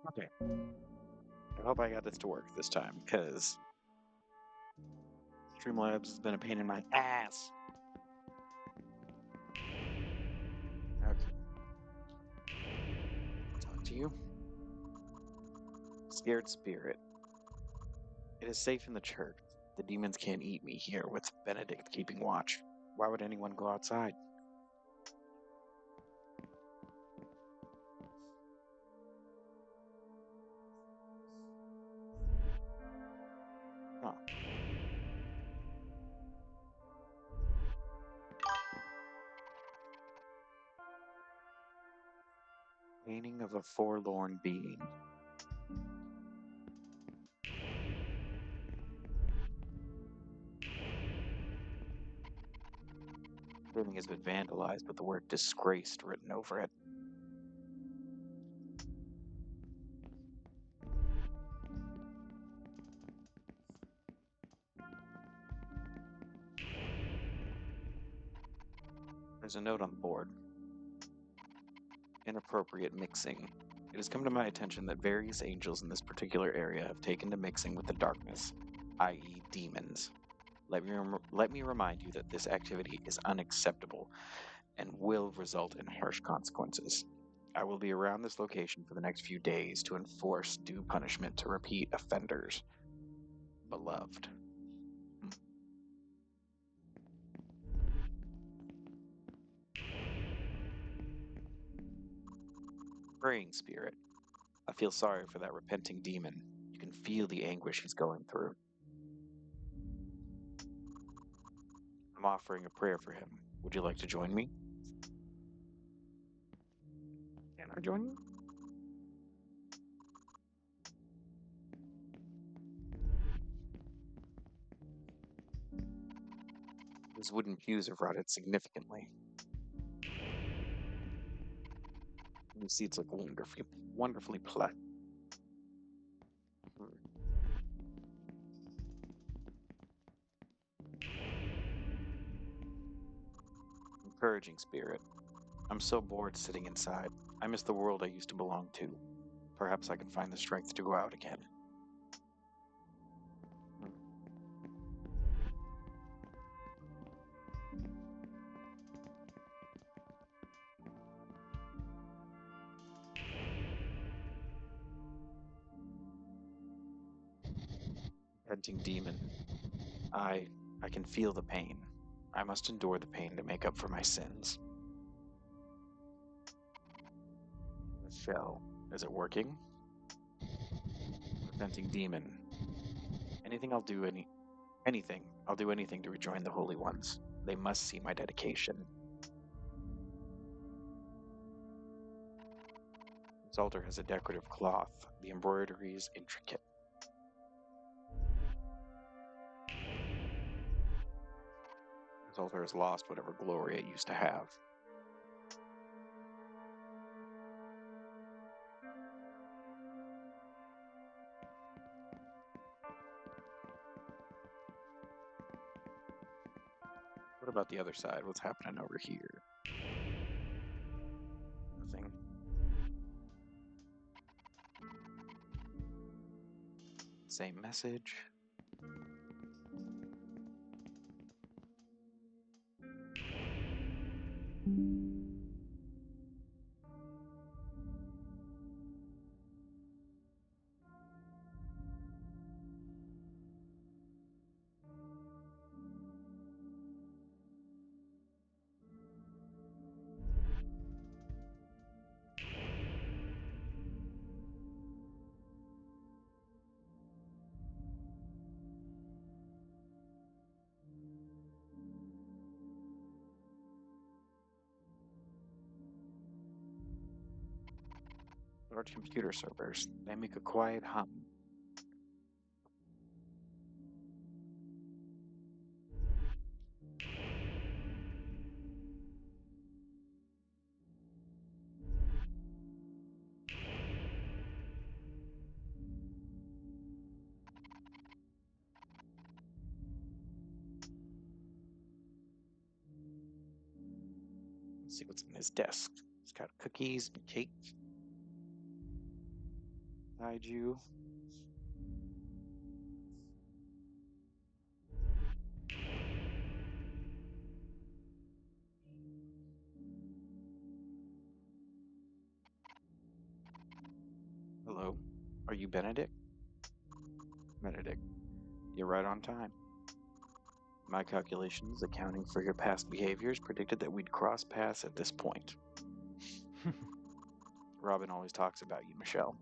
Okay, I hope I got this to work this time, because Streamlabs has been a pain in my ass. Okay, talk to you. Scared spirit. It is safe in the church. The demons can't eat me here with Benedict keeping watch. Why would anyone go outside? Huh. Painting of a forlorn being. Painting has been vandalized with the word disgraced written over it. There's a note on the board. Inappropriate mixing. It has come to my attention that various angels in this particular area have taken to mixing with the darkness, i.e., demons. Let me remind you that this activity is unacceptable and will result in harsh consequences. I will be around this location for the next few days to enforce due punishment to repeat offenders. Beloved. Praying spirit. I feel sorry for that repenting demon. You can feel the anguish he's going through. I'm offering a prayer for him. Would you like to join me? Can I join you? His wooden pews have rotted significantly. The seats look wonderfully plush. Encouraging spirit. I'm so bored sitting inside. I miss the world I used to belong to. Perhaps I can find the strength to go out again. Repenting demon. I I can feel the pain. I must endure the pain to make up for my sins. The shell. Is it working? Repenting demon. Anything I'll do anything. I'll do anything to rejoin the holy ones. They must see my dedication. This altar has a decorative cloth. The embroidery is intricate. This altar has lost whatever glory it used to have. What about the other side? What's happening over here? Nothing. Same message. Large computer servers. They make a quiet hum. See what's on his desk. He's got cookies and cake. Beside you. Hello. Are you Benedict? Benedict, you're right on time. My calculations, accounting for your past behaviors, predicted that we'd cross paths at this point. Robin always talks about you, Michelle.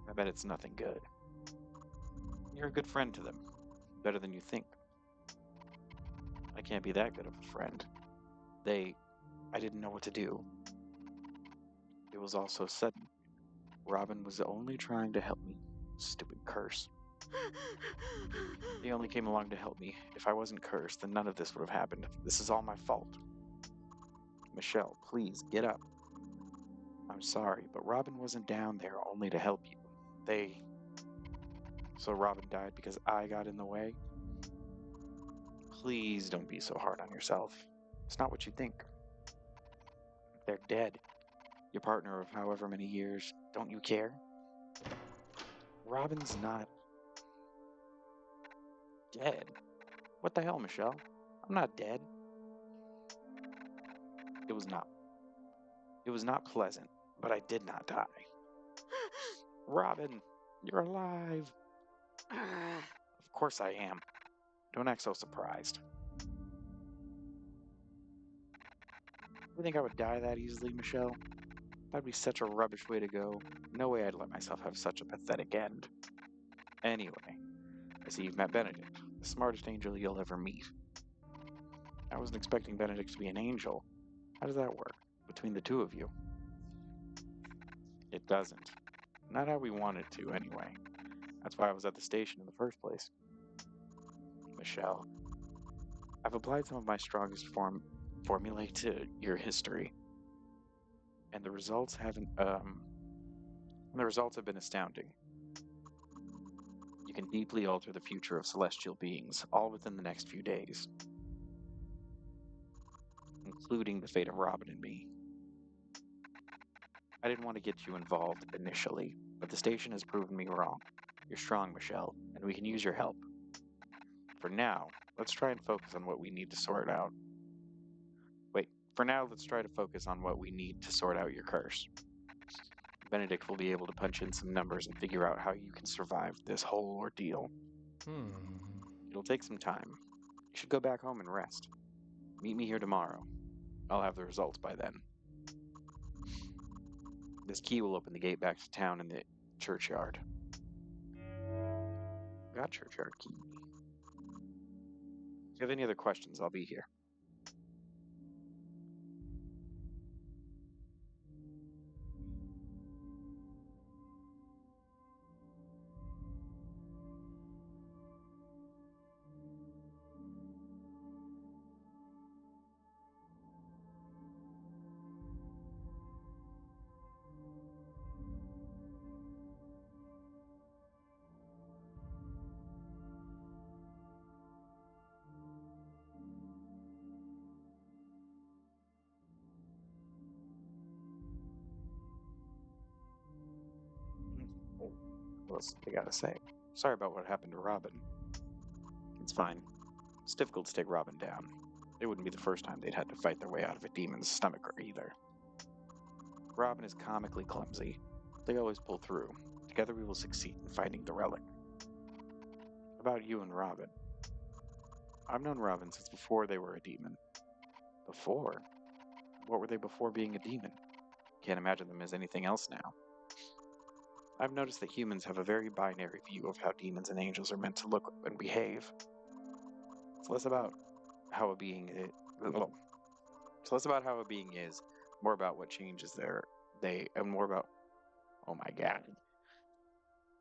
I bet it's nothing good. You're a good friend to them. Better than you think. I can't be that good of a friend. I didn't know what to do. It was all so sudden. Robin was only trying to help me. Stupid curse. He only came along to help me. If I wasn't cursed, then none of this would have happened. This is all my fault. Michelle, please, get up. I'm sorry, but Robin wasn't down there only to help you. So Robin died because I got in the way? Please don't be so hard on yourself. It's not what you think. They're dead. Your partner of however many years. Don't you care? Robin's not dead. What the hell, Michelle? I'm not dead. It was not. It was not pleasant, but I did not die. Robin, you're alive. Of course I am. Don't act so surprised. You think I would die that easily, Michelle? That'd be such a rubbish way to go. No way I'd let myself have such a pathetic end. Anyway, I see you've met Benedict, the smartest angel you'll ever meet. I wasn't expecting Benedict to be an angel. How does that work? Between the two of you? It doesn't. Not how we wanted to, anyway. That's why I was at the station in the first place. Michelle, I've applied some of my strongest formulae to your history, and the results have been astounding. You can deeply alter the future of celestial beings, all within the next few days, including the fate of Robin and me. I didn't want to get you involved initially, but the station has proven me wrong. You're strong, Michelle, and we can use your help. For now, let's try and focus on what we need to sort out. For now, let's try to focus on what we need to sort out your curse. Benedict will be able to punch in some numbers and figure out how you can survive this whole ordeal. It'll take some time. You should go back home and rest. Meet me here tomorrow. I'll have the results by then. This key will open the gate back to town in the churchyard. Got churchyard key. If you have any other questions, I'll be here. What else they gotta say? Sorry about what happened to Robin. It's fine. It's difficult to take Robin down. It wouldn't be the first time they'd had to fight their way out of a demon's stomach either. Robin is comically clumsy. They always pull through. Together we will succeed in finding the relic. About you and Robin. I've known Robin since before they were a demon. Before? What were they before being a demon? Can't imagine them as anything else now. I've noticed that humans have a very binary view of how demons and angels are meant to look and behave. It's less about how a being is. It's less about how a being is, more about what changes and more about. Oh my god.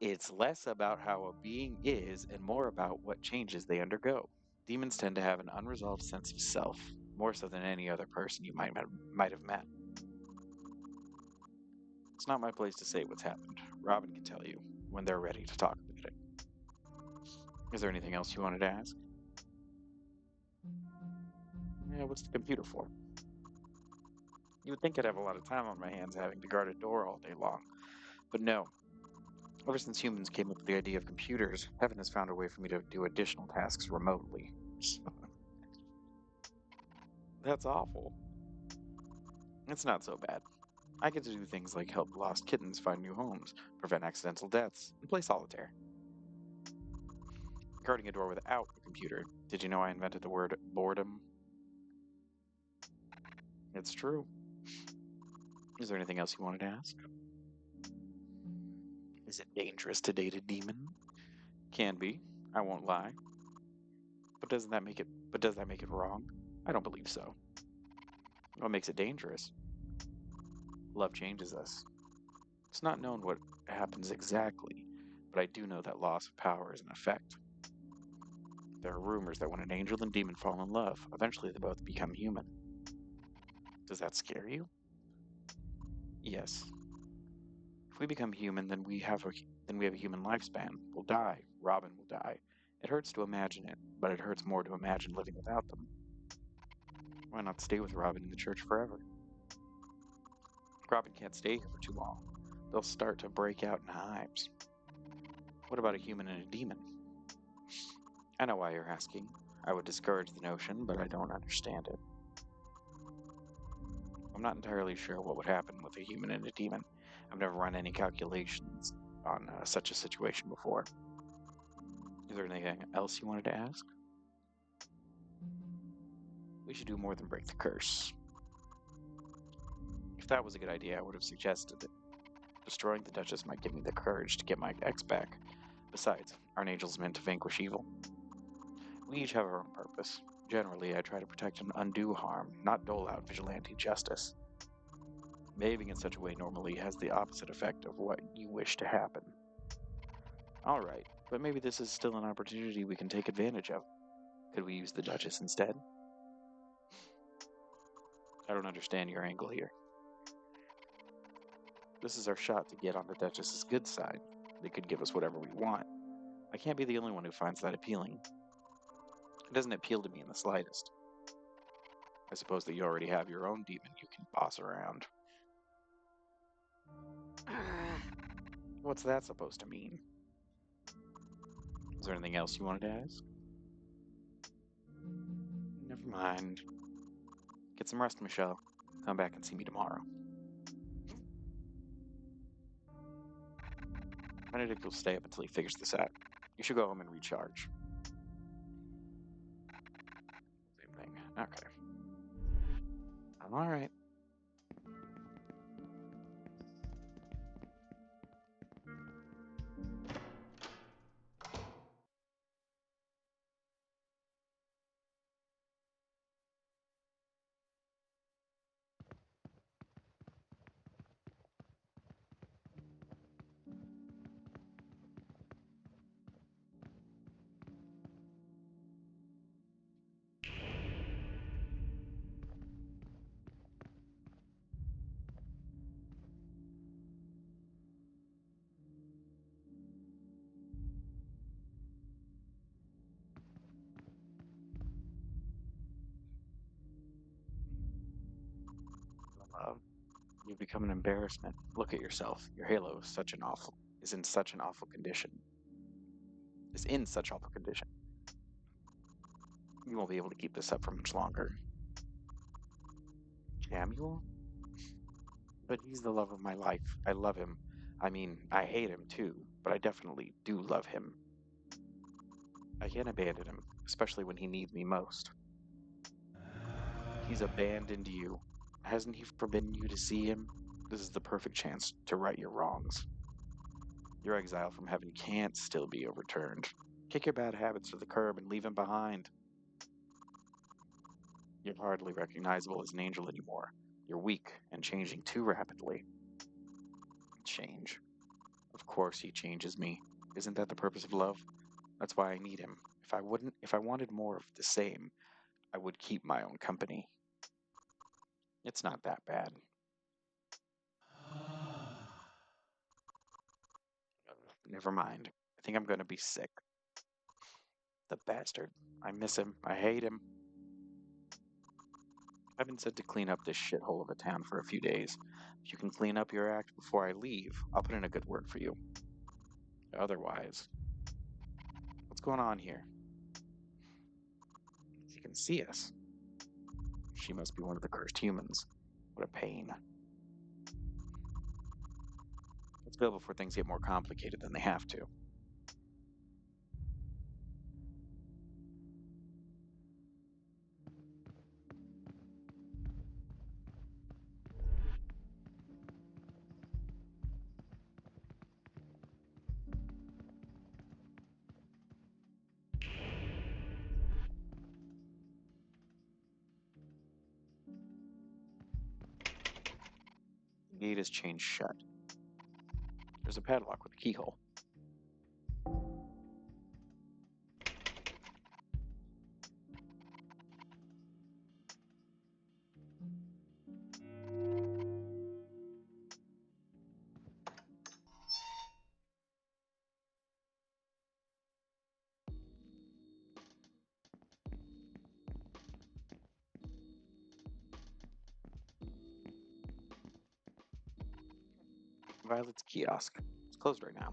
It's less about how a being is and more about what changes they undergo. Demons tend to have an unresolved sense of self, more so than any other person you might have met. It's not my place to say what's happened. Robin can tell you when they're ready to talk about it. Is there anything else you wanted to ask? What's the computer for? You would think I'd have a lot of time on my hands having to guard a door all day long. But no. Ever since humans came up with the idea of computers, heaven has found a way for me to do additional tasks remotely. That's awful. It's not so bad. I get to do things like help lost kittens find new homes, prevent accidental deaths, and play solitaire. Guarding a door without a computer. Did you know I invented the word boredom? It's true. Is there anything else you wanted to ask? Is it dangerous to date a demon? Can be. I won't lie. But does that make it wrong? I don't believe so. What makes it dangerous? Love changes us. It's not known what happens exactly, but I do know that loss of power is an effect. There are rumors that when an angel and demon fall in love, eventually they both become human. Does that scare you? Yes. If we become human, then we have a human lifespan. We'll die. Robin will die. It hurts to imagine it, but it hurts more to imagine living without them. Why not stay with Robin in the church forever? Robin can't stay here for too long. They'll start to break out in hives. What about a human and a demon? I know why you're asking. I would discourage the notion, but I don't understand it. I'm not entirely sure what would happen with a human and a demon. I've never run any calculations on such a situation before. Is there anything else you wanted to ask? We should do more than break the curse. If that was a good idea, I would have suggested it. Destroying the Duchess might give me the courage to get my ex back. Besides, aren't angels meant to vanquish evil? We each have our own purpose. Generally, I try to protect and undo harm, not dole out vigilante justice. Behaving in such a way normally has the opposite effect of what you wish to happen. Alright, but maybe this is still an opportunity we can take advantage of. Could we use the Duchess instead? I don't understand your angle here. This is our shot to get on the Duchess's good side. They could give us whatever we want. I can't be the only one who finds that appealing. It doesn't appeal to me in the slightest. I suppose that you already have your own demon you can boss around. What's that supposed to mean? Is there anything else you wanted to ask? Never mind. Get some rest, Michelle. Come back and see me tomorrow. Benedict will stay up until he figures this out. You should go home and recharge. Same thing. Okay. Alright. You've become an embarrassment. Look at yourself. Your halo is in such an awful condition. Is in such awful condition. You won't be able to keep this up for much longer. Samuel? But he's the love of my life. I love him. I mean, I hate him too, but I definitely do love him. I can't abandon him, especially when he needs me most. He's abandoned you. Hasn't he forbidden you to see him? This is the perfect chance to right your wrongs. Your exile from heaven can't still be overturned. Kick your bad habits to the curb and leave him behind. You're hardly recognizable as an angel anymore. You're weak and changing too rapidly. Change. Of course he changes me. Isn't that the purpose of love? That's why I need him. If I wanted more of the same, I would keep my own company. It's not that bad. Never mind. I think I'm gonna be sick. The bastard. I miss him. I hate him. I've been said to clean up this shithole of a town for a few days. If you can clean up your act before I leave, I'll put in a good word for you. Otherwise, what's going on here? She can see us. She must be one of the cursed humans. What a pain. Let's go before things get more complicated than they have to. The gate is chained shut. There's a padlock with a keyhole. Violet's kiosk. It's closed right now.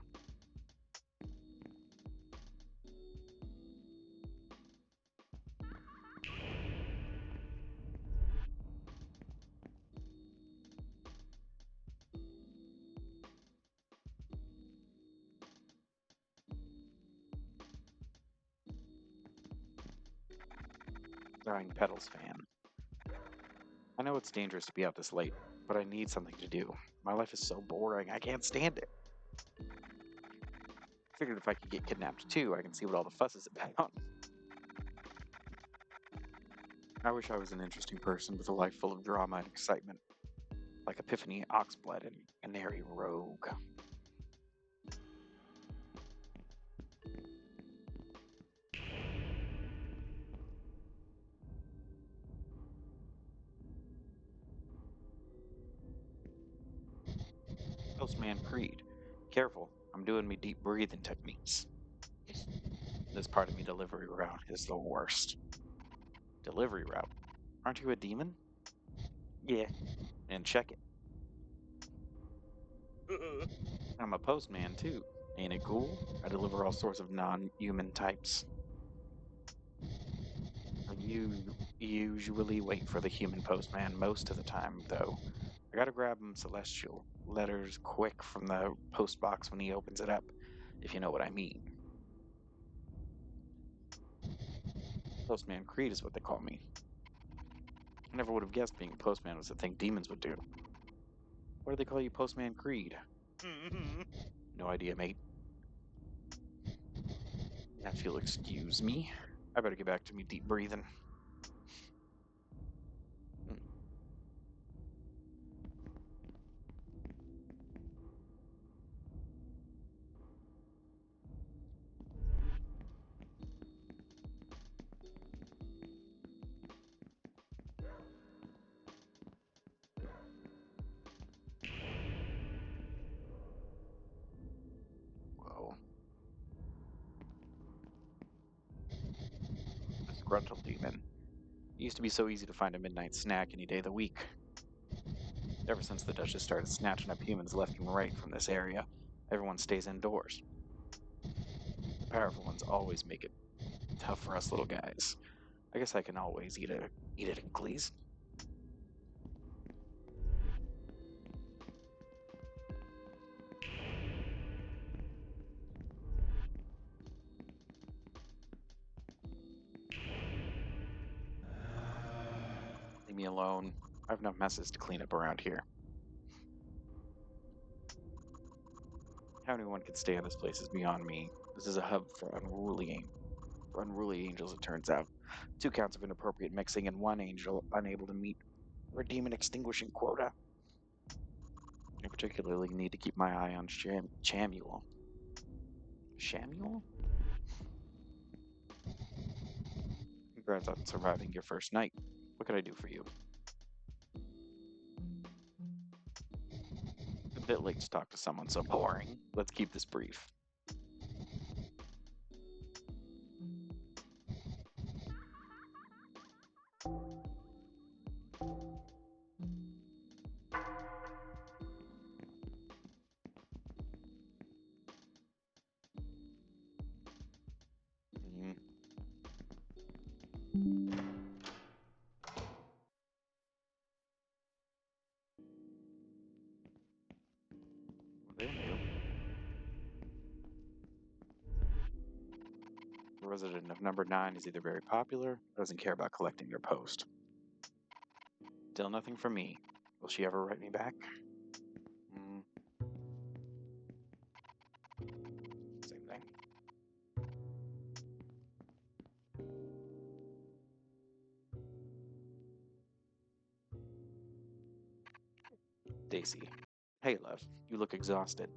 Dying Petals fan. I know it's dangerous to be out this late, but I need something to do. My life is so boring, I can't stand it. Figured if I could get kidnapped too, I can see what all the fuss is about. I wish I was an interesting person with a life full of drama and excitement, like Epiphany Oxblood and Canary Rogue. Postman Creed. Careful, I'm doing me deep breathing techniques. This part of me delivery route is the worst. Delivery route? Aren't you a demon? Yeah, and check it. I'm a postman too. Ain't it cool? I deliver all sorts of non-human types. You usually wait for the human postman most of the time, though. I gotta grab him celestial letters quick from the post box when he opens it up, if you know what I mean. Postman Creed is what they call me. I never would have guessed being a postman was the thing demons would do. Why do they call you Postman Creed? No idea, mate. If you'll excuse me, I better get back to me deep breathing. Whoa. Disgruntled demon. It used to be so easy to find a midnight snack any day of the week. Ever since the Duchess started snatching up humans left and right from this area, everyone stays indoors. The powerful ones always make it tough for us little guys. I guess I can always eat it in glees. Leave me alone. I have enough messes to clean up around here. How anyone could stay in this place is beyond me. This is a hub for unruly angels, it turns out. 2 counts of inappropriate mixing and 1 angel unable to meet her demon extinguishing quota. I particularly need to keep my eye on Shamuel. Shamuel? Congrats on surviving your first night. What can I do for you? A bit late to talk to someone so boring. Let's keep this brief. resident of number 9 is either very popular or doesn't care about collecting their post. Still nothing from me. Will she ever write me back? Same thing. Daisy. Hey, love. You look exhausted.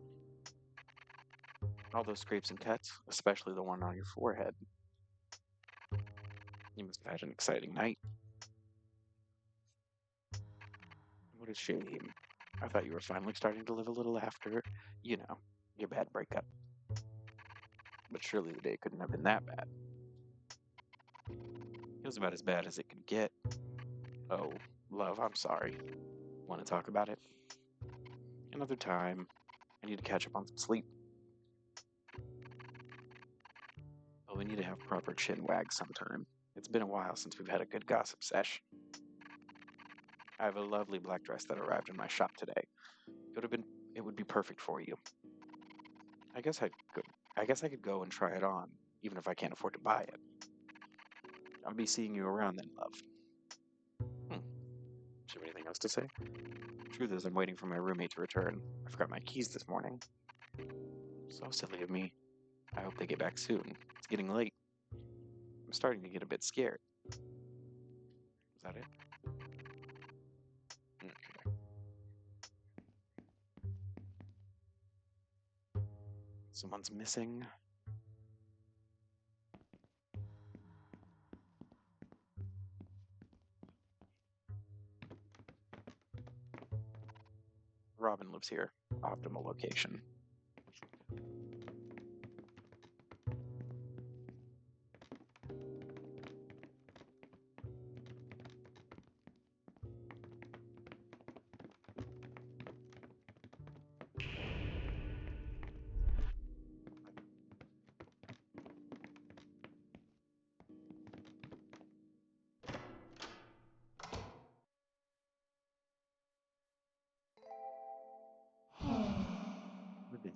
All those scrapes and cuts, especially the one on your forehead. You must have had an exciting night. What a shame. I thought you were finally starting to live a little after, your bad breakup. But surely the day couldn't have been that bad. It was about as bad as it could get. Oh, love, I'm sorry. Want to talk about it? Another time. I need to catch up on some sleep. Oh, we need to have proper chin wags sometime. It's been a while since we've had a good gossip sesh. I have a lovely black dress that arrived in my shop today. It would be perfect for you. I guess I could go and try it on, even if I can't afford to buy it. I'll be seeing you around then, love. Do you have anything else to say? Truth is, I'm waiting for my roommate to return. I forgot my keys this morning. So silly of me. I hope they get back soon. It's getting late. I'm starting to get a bit scared. Is that it? Okay. Someone's missing. Robin lives here. Optimal location.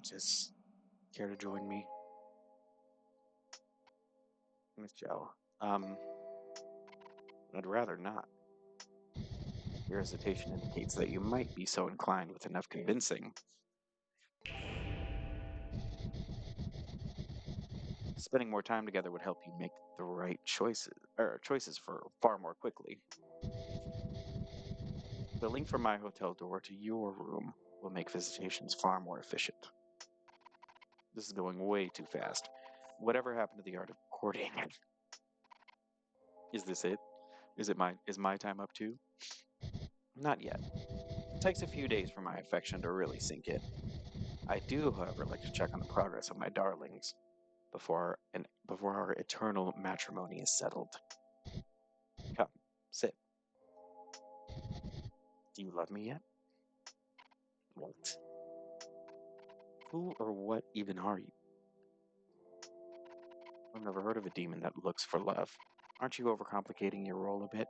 Just care to join me? Miss Joe. I'd rather not. Your hesitation indicates that you might be so inclined with enough convincing. Spending more time together would help you make the right choices for far more quickly. The link from my hotel door to your room will make visitations far more efficient. This is going way too fast. Whatever happened to the art of courting? Is this it? Is my time up too? Not yet. It takes a few days for my affection to really sink in. I do, however, like to check on the progress of my darlings before our eternal matrimony is settled. Come, sit. Do you love me yet? What? Who or what even are you? I've never heard of a demon that looks for love. Aren't you overcomplicating your role a bit?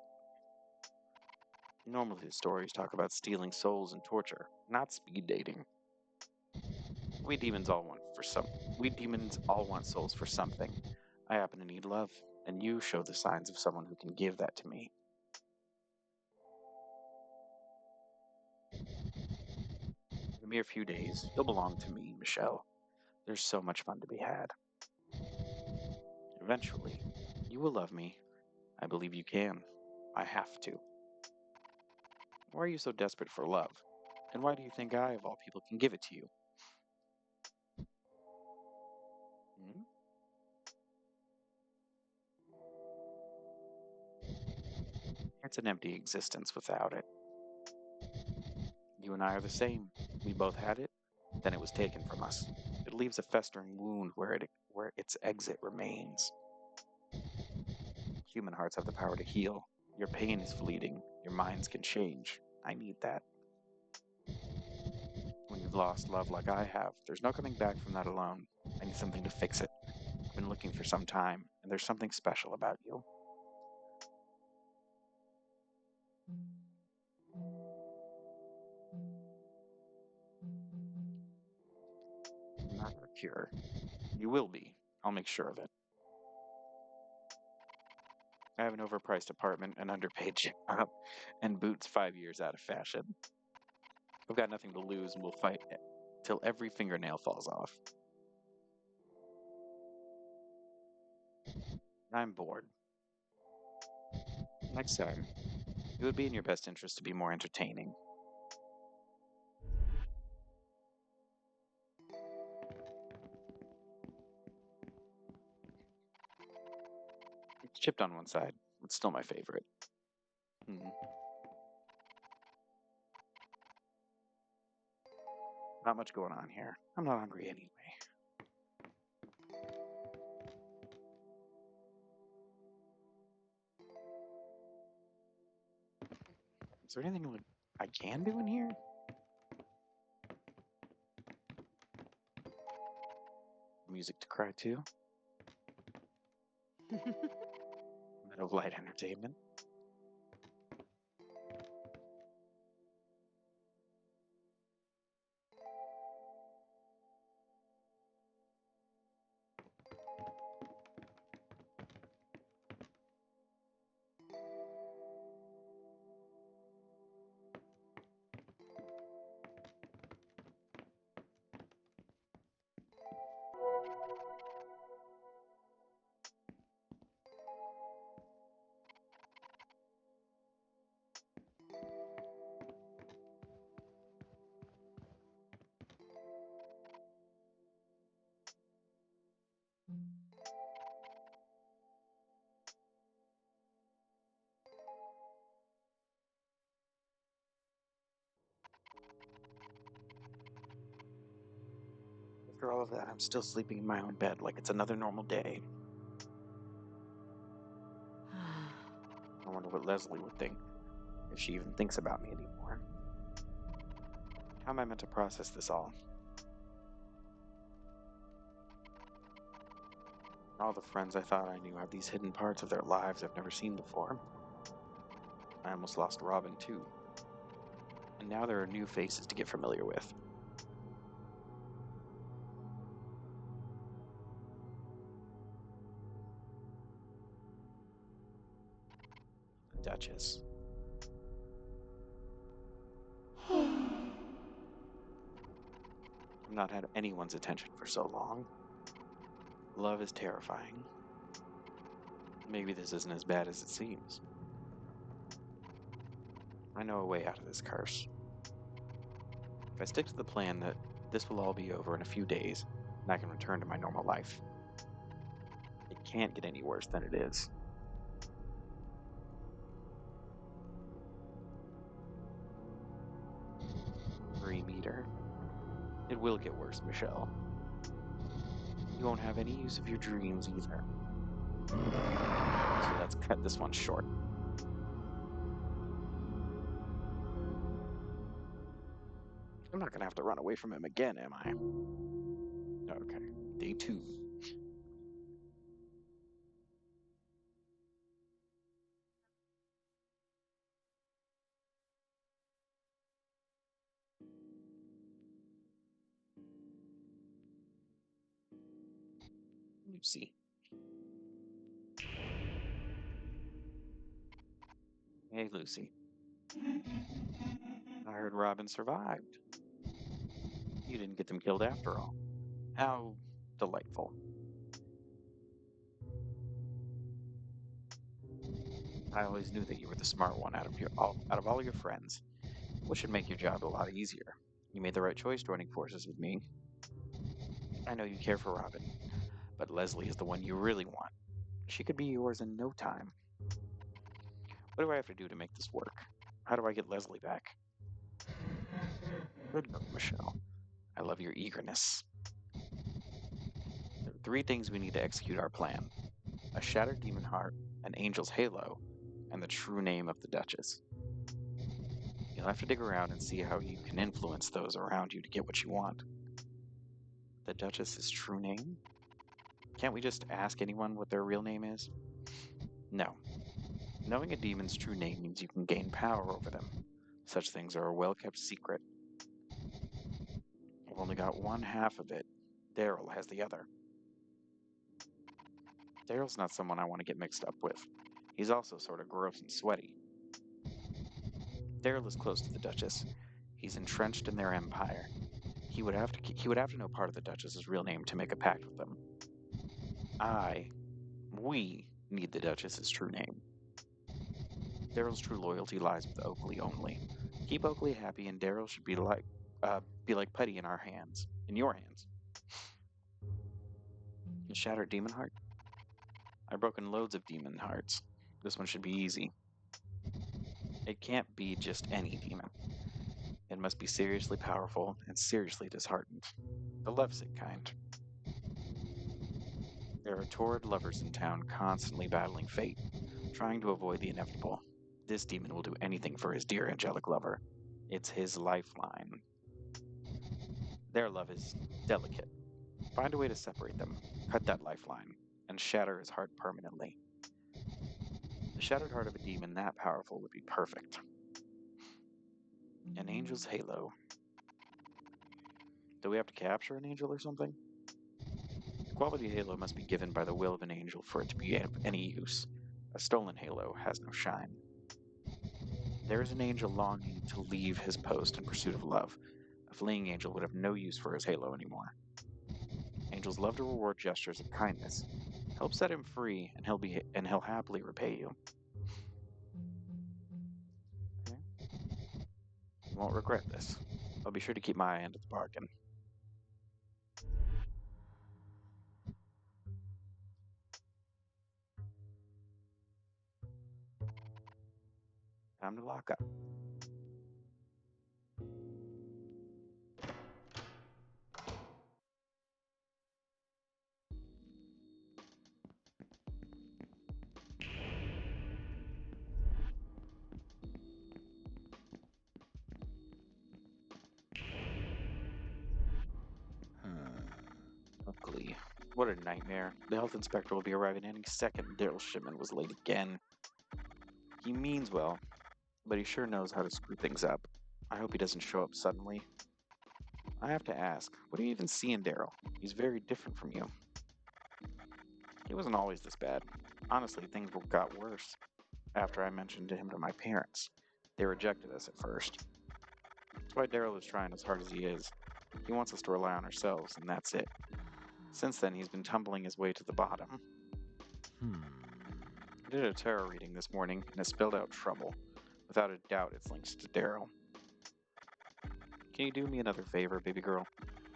Normally the stories talk about stealing souls and torture, not speed dating. We demons all want souls for something. I happen to need love, and you show the signs of someone who can give that to me. In a mere few days, you'll belong to me, Michelle. There's so much fun to be had. Eventually, you will love me. I believe you can. I have to. Why are you so desperate for love? And why do you think I, of all people, can give it to you? Hmm? It's an empty existence without it. You and I are the same. We both had it, then it was taken from us. It leaves a festering wound where its exit remains. Human hearts have the power to heal. Your pain is fleeting. Your minds can change. I need that. When you've lost love like I have, there's no coming back from that alone. I need something to fix it. I've been looking for some time, and there's something special about you. Not a cure. You will be. I'll make sure of it. I have an overpriced apartment, an underpaid job, and boots 5 years out of fashion. I've got nothing to lose, and we'll fight till every fingernail falls off. I'm bored. Next time, it would be in your best interest to be more entertaining. It's chipped on one side. It's still my favorite. Not much going on here. I'm not hungry anyway. Is there anything I can do in here? Music to cry to. Bit of light entertainment. After all of that, I'm still sleeping in my own bed like it's another normal day. I wonder what Leslie would think, if she even thinks about me anymore. How am I meant to process this all? All the friends I thought I knew have these hidden parts of their lives I've never seen before. I almost lost Robin, too. And now there are new faces to get familiar with. The Duchess. I've not had anyone's attention for so long. Love is terrifying. Maybe this isn't as bad as it seems. I know a way out of this curse. If I stick to the plan that this will all be over in a few days, and I can return to my normal life. It can't get any worse than it is. Marie Meter. It will get worse, Michelle. You won't have any use of your dreams either. So let's cut this one short. I'm not gonna have to run away from him again, am I? Okay. Day 2. Lucy. Hey, Lucy. I heard Robin survived. You didn't get them killed after all. How delightful. I always knew that you were the smart one out of all your friends, which should make your job a lot easier. You made the right choice joining forces with me. I know you care for Robin, but Leslie is the one you really want. She could be yours in no time. What do I have to do to make this work? How do I get Leslie back? Good girl, Michelle. I love your eagerness. There are 3 things we need to execute our plan: a shattered demon heart, an angel's halo, and the true name of the Duchess. You'll have to dig around and see how you can influence those around you to get what you want. The Duchess's true name? Can't we just ask anyone what their real name is? No. Knowing a demon's true name means you can gain power over them. Such things are a well-kept secret. I've only got one half of it. Daryl has the other. Daryl's not someone I want to get mixed up with. He's also sort of gross and sweaty. Daryl is close to the Duchess. He's entrenched in their empire. He would have to know part of the Duchess's real name to make a pact with them. We need the Duchess's true name. Daryl's true loyalty lies with Oakley only. Keep Oakley happy, and Daryl should be like Putty in your hands. A shattered demon heart? I've broken loads of demon hearts. This one should be easy. It can't be just any demon. It must be seriously powerful and seriously disheartened. The lovesick kind. There are torrid lovers in town constantly battling fate, trying to avoid the inevitable. This demon will do anything for his dear angelic lover. It's his lifeline. Their love is delicate. Find a way to separate them, cut that lifeline, and shatter his heart permanently. The shattered heart of a demon that powerful would be perfect. An angel's halo. Do we have to capture an angel or something? The quality halo must be given by the will of an angel for it to be of any use. A stolen halo has no shine. There is an angel longing to leave his post in pursuit of love. A fleeing angel would have no use for his halo anymore. Angels love to reward gestures of kindness. Help set him free, and he'll happily repay you. Okay. You won't regret this. I'll be sure to keep my end of the bargain. Time to lock up. Ugly. What a nightmare. The health inspector will be arriving any second. Daryl's shipment was late again. He means well, but he sure knows how to screw things up. I hope he doesn't show up suddenly. I have to ask, what do you even see in Daryl? He's very different from you. He wasn't always this bad. Honestly, things got worse after I mentioned him to my parents. They rejected us at first. That's why Daryl is trying as hard as he is. He wants us to rely on ourselves, and that's it. Since then, he's been tumbling his way to the bottom. I did a tarot reading this morning, and it spelled out trouble. Without a doubt, it's linked to Daryl. Can you do me another favor, baby girl?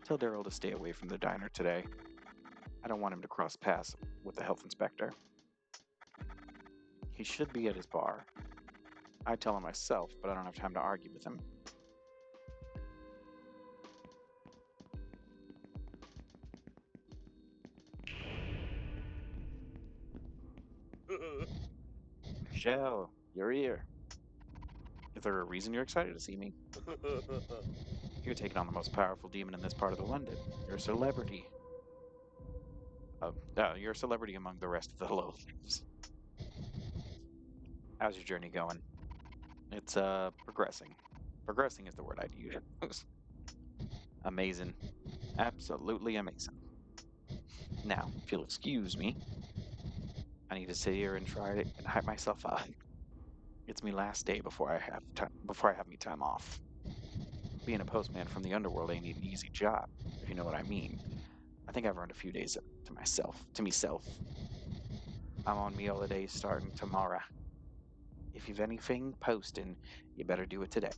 Tell Daryl to stay away from the diner today. I don't want him to cross paths with the health inspector. He should be at his bar. I tell him myself, but I don't have time to argue with him. Michelle, you're here. Is there a reason you're excited to see me? You're taking on the most powerful demon in this part of the London. You're a celebrity. You're a celebrity among the rest of the lowlands. How's your journey going? It's progressing. Progressing is the word I'd use. Amazing. Absolutely amazing. Now, if you'll excuse me, I need to sit here and try to hype myself up. It's me last day before I have me time off. Being a postman from the underworld ain't an easy job, if you know what I mean. I think I've earned a few days to myself. I'm on me holidays starting tomorrow. If you've anything posting, you better do it today.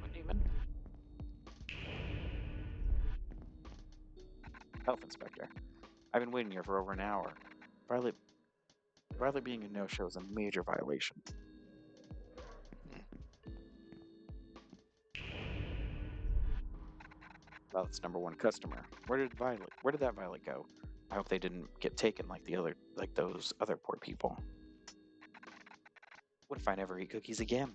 What demon? Health inspector. I've been waiting here for over an hour. Violet being a no-show is a major violation. Violet's number one customer. Where did that Violet go? I hope they didn't get taken like those other poor people. What if I never eat cookies again?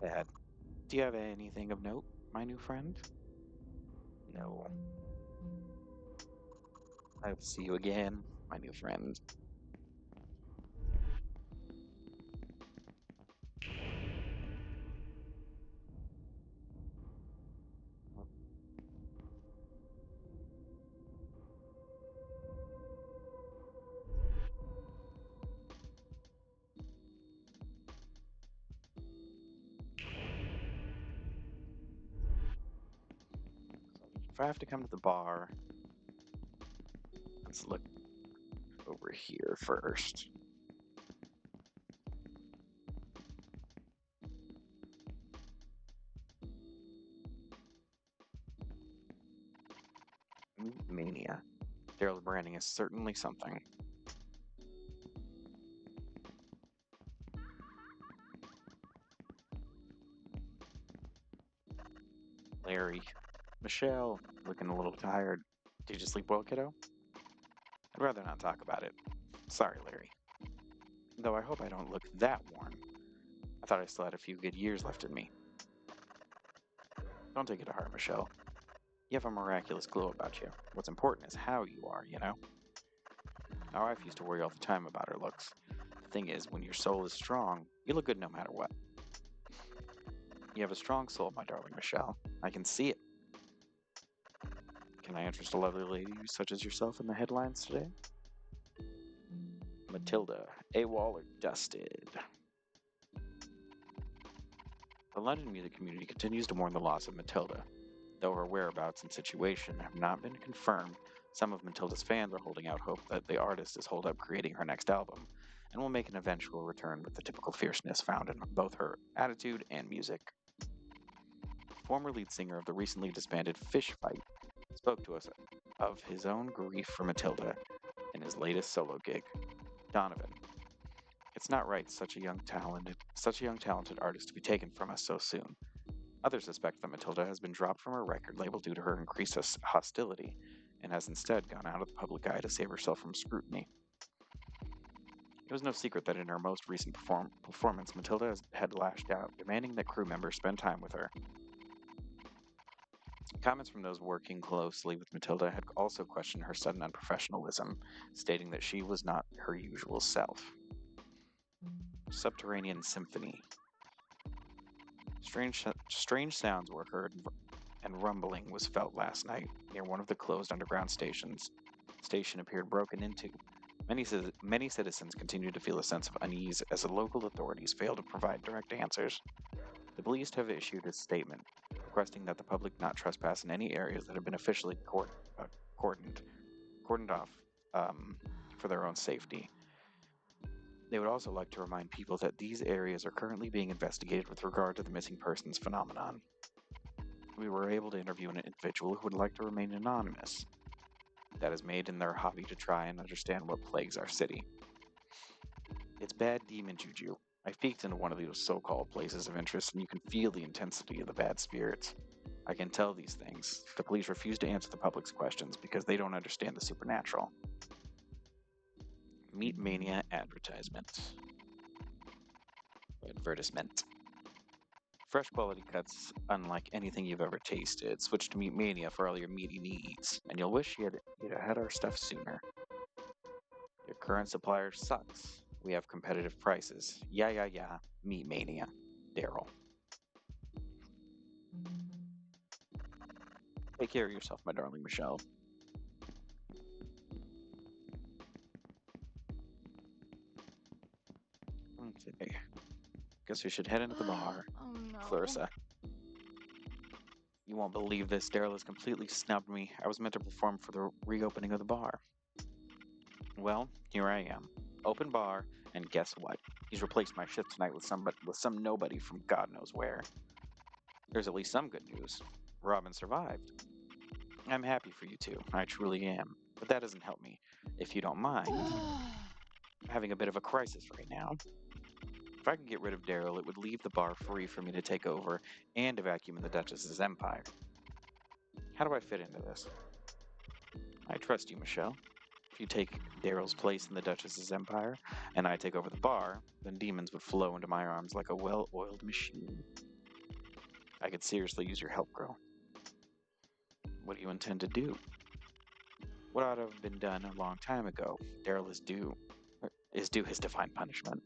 Dad, do you have anything of note, my new friend? No. I hope to see you again, my new friend. I have to come to the bar, let's look over here first. Meat Mania. Daryl's branding is certainly something. Larry. Michelle, looking a little tired. Did you sleep well, kiddo? I'd rather not talk about it. Sorry, Larry. Though I hope I don't look that worn. I thought I still had a few good years left in me. Don't take it to heart, Michelle. You have a miraculous glow about you. What's important is how you are, you know? My wife used to worry all the time about her looks. The thing is, when your soul is strong, you look good no matter what. You have a strong soul, my darling Michelle. I can see it. Can I interest a lovely lady such as yourself in the headlines today? Matilda, AWOL or dusted? The London music community continues to mourn the loss of Matilda. Though her whereabouts and situation have not been confirmed, some of Matilda's fans are holding out hope that the artist is holed up creating her next album and will make an eventual return with the typical fierceness found in both her attitude and music. Former lead singer of the recently disbanded Fish Fight spoke to us of his own grief for Matilda in his latest solo gig. Donovan. It's not right such a young talented artist to be taken from us so soon. Others suspect that Matilda has been dropped from her record label due to her increased hostility and has instead gone out of the public eye to save herself from scrutiny. It was no secret that in her most recent performance, Matilda had lashed out, demanding that crew members spend time with her. Comments from those working closely with Matilda had also questioned her sudden unprofessionalism, stating that she was not her usual self. Subterranean Symphony. Strange sounds were heard and rumbling was felt last night near one of the closed underground stations. The station appeared broken into. Many citizens continued to feel a sense of unease as the local authorities failed to provide direct answers. The police have issued a statement requesting that the public not trespass in any areas that have been officially cordoned off for their own safety. They would also like to remind people that these areas are currently being investigated with regard to the missing persons phenomenon. We were able to interview an individual who would like to remain anonymous. That is made in their hobby to try and understand what plagues our city. It's bad demon juju. I've peeked into one of those so-called places of interest, and you can feel the intensity of the bad spirits. I can tell these things. The police refuse to answer the public's questions because they don't understand the supernatural. Meat Mania advertisement. Advertisement. Fresh quality cuts unlike anything you've ever tasted. Switch to Meat Mania for all your meaty needs, and you'll wish you'd had our stuff sooner. Your current supplier sucks. We have competitive prices. Yeah. Meat Mania. Daryl. Take care of yourself, my darling Michelle. Okay. Guess we should head into the bar. Oh no. Clarissa. You won't believe this. Daryl has completely snubbed me. I was meant to perform for the reopening of the bar. Well, here I am. Open bar, and guess what? He's replaced my shift tonight with some nobody from God knows where. There's at least some good news. Robin survived. I'm happy for you two. I truly am. But that doesn't help me. If you don't mind, I'm having a bit of a crisis right now. If I could get rid of Daryl, it would leave the bar free for me to take over and to vacuum in the Duchess's empire. How do I fit into this? I trust you, Michelle. If you take Daryl's place in the Duchess's empire, and I take over the bar, then demons would flow into my arms like a well-oiled machine. I could seriously use your help, girl. What do you intend to do? What ought to have been done a long time ago. Daryl is due his divine punishment.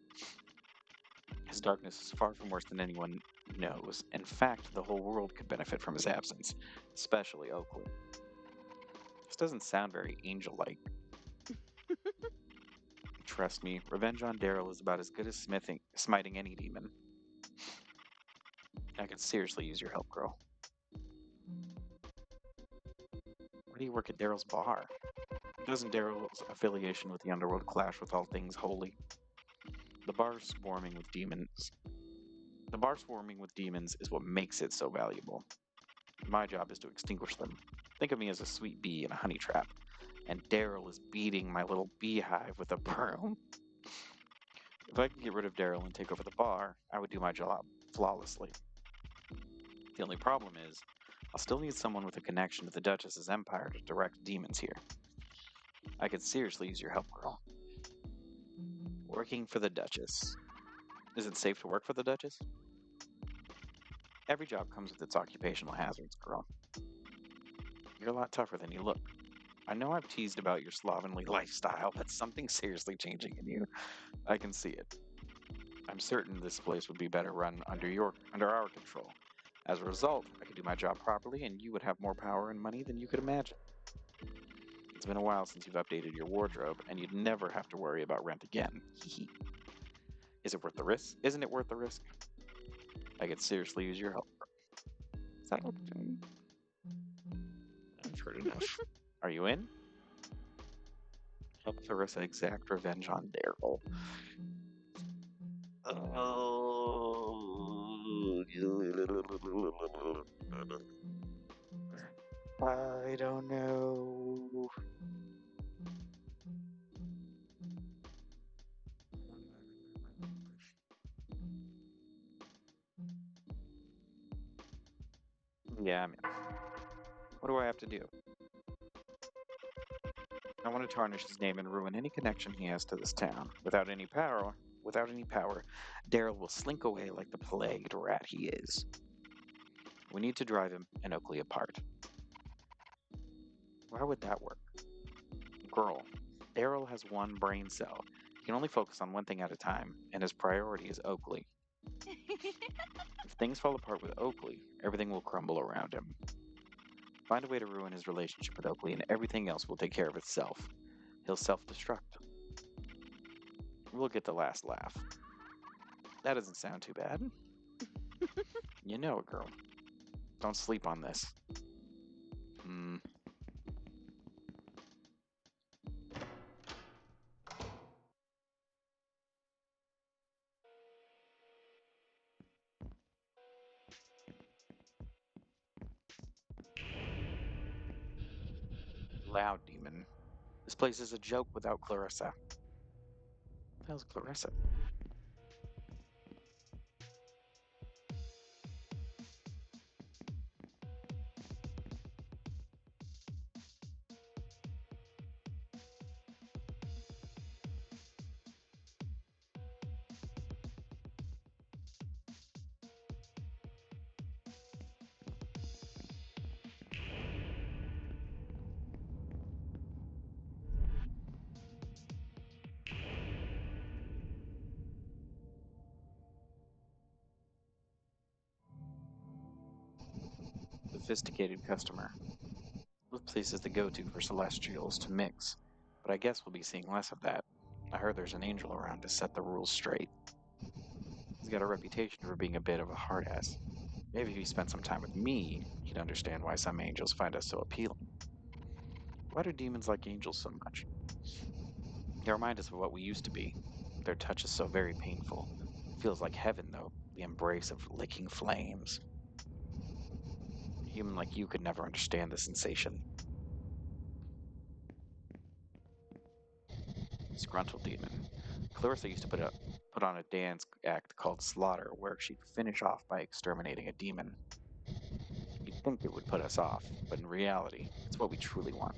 His darkness is far from worse than anyone knows. In fact, the whole world could benefit from his absence, especially Oakley. This doesn't sound very angel-like. Trust me, revenge on Daryl is about as good as smiting any demon. I could seriously use your help, girl. Why do you work at Daryl's bar? Doesn't Daryl's affiliation with the underworld clash with all things holy? The bar swarming with demons. The bar swarming with demons is what makes it so valuable. My job is to extinguish them. Think of me as a sweet bee in a honey trap, and Daryl is beating my little beehive with a broom. If I could get rid of Daryl and take over the bar, I would do my job flawlessly. The only problem is, I'll still need someone with a connection to the Duchess's empire to direct demons here. I could seriously use your help, girl. Working for the Duchess. Is it safe to work for the Duchess? Every job comes with its occupational hazards, girl. You're a lot tougher than you look. I know I've teased about your slovenly lifestyle, but something's seriously changing in you. I can see it. I'm certain this place would be better run under our control. As a result, I could do my job properly and you would have more power and money than you could imagine. It's been a while since you've updated your wardrobe, and you'd never have to worry about rent again. Is it worth the risk? Isn't it worth the risk? I could seriously use your help. Is that okay? I've heard enough. Are you in? Help Clarissa exact revenge on Daryl. I don't know. Yeah, I'm in. What do I have to do? I want to tarnish his name and ruin any connection he has to this town. Without any power, Daryl will slink away like the plagued rat he is. We need to drive him and Oakley apart. Why would that work? Girl, Daryl has one brain cell. He can only focus on one thing at a time, and his priority is Oakley. If things fall apart with Oakley, everything will crumble around him. Find a way to ruin his relationship with Oakley, and everything else will take care of itself. He'll self-destruct. We'll get the last laugh. That doesn't sound too bad. You know it, girl. Don't sleep on this. Loud demon. This place is a joke without Clarissa. What the hell's Clarissa? Sophisticated customer. This place is the go-to for Celestials to mix, but I guess we'll be seeing less of that. I heard there's an angel around to set the rules straight. He's got a reputation for being a bit of a hard ass. Maybe if he spent some time with me, he'd understand why some angels find us so appealing. Why do demons like angels so much? They remind us of what we used to be. Their touch is so very painful. It feels like heaven, though, the embrace of licking flames. A human like you could never understand the sensation. Disgruntled demon. Clarissa used to put on a dance act called Slaughter, where she'd finish off by exterminating a demon. You'd think it would put us off, but in reality, it's what we truly want.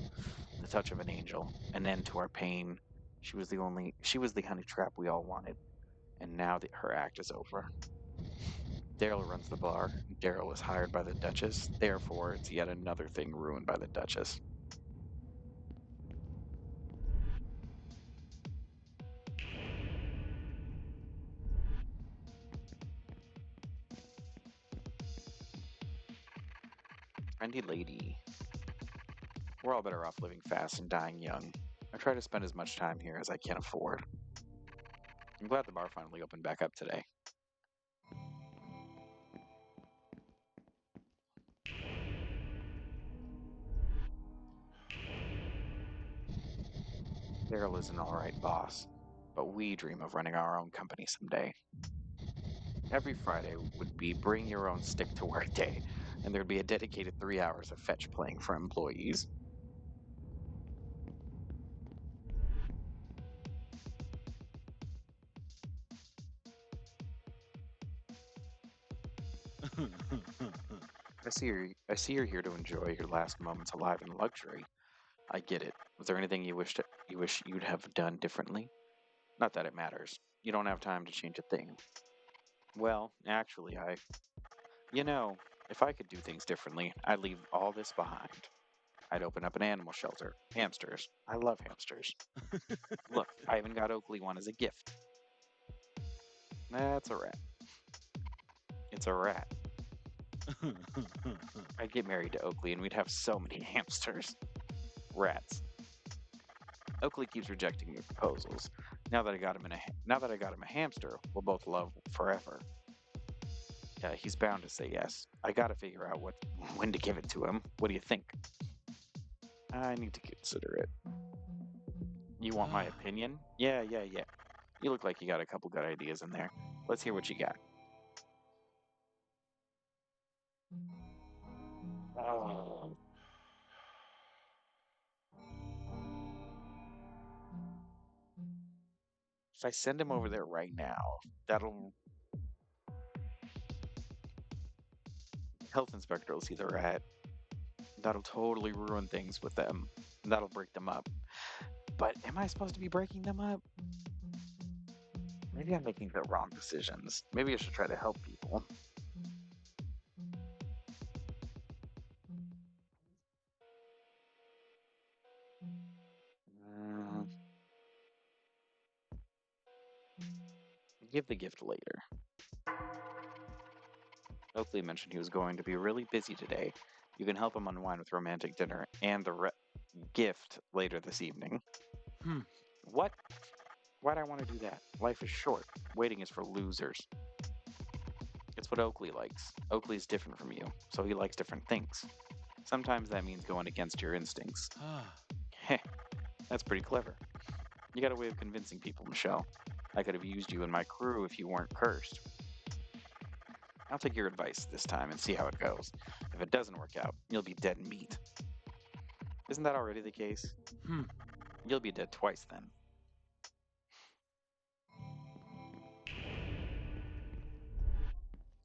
The touch of an angel, an end to our pain. She was the honey trap we all wanted, and now that her act is over. Daryl runs the bar. Daryl is hired by the Duchess, therefore it's yet another thing ruined by the Duchess. Trendy lady. We're all better off living fast and dying young. I try to spend as much time here as I can afford. I'm glad the bar finally opened back up today. Daryl is an alright boss, but we dream of running our own company someday. Every Friday would be bring your own stick to work day, and there'd be a dedicated 3 hours of fetch playing for employees. I see you're here to enjoy your last moments alive in luxury. I get it. Was there anything you wish you'd have done differently? Not that it matters. You don't have time to change a thing. Well, actually, you know, if I could do things differently, I'd leave all this behind. I'd open up an animal shelter. Hamsters. I love hamsters. Look, I even got Oakley one as a gift. That's a rat. It's a rat. I'd get married to Oakley and we'd have so many hamsters. Rats. Oakley keeps rejecting my proposals. Now that I got him a hamster, we'll both love forever. Yeah, he's bound to say yes. I gotta figure out when to give it to him. What do you think? I need to consider it. You want my opinion? Yeah. You look like you got a couple good ideas in there. Let's hear what you got. Oh. If I send him over there right now, that'll health inspector will see the rat. That'll totally ruin things with them. That'll break them up. But am I supposed to be breaking them up? Maybe I'm making the wrong decisions. Maybe I should try to help people. Uh, give the gift later. Oakley mentioned he was going to be really busy today. You can help him unwind with romantic dinner and the gift later this evening. What? Why'd I want to do that? Life is short. Waiting is for losers. It's what Oakley likes. Oakley's different from you, so he likes different things. Sometimes that means going against your instincts. Heh, that's pretty clever. You got a way of convincing people, Michelle. I could have used you in my crew if you weren't cursed. I'll take your advice this time and see how it goes. If it doesn't work out, you'll be dead meat. Isn't that already the case? You'll be dead twice then.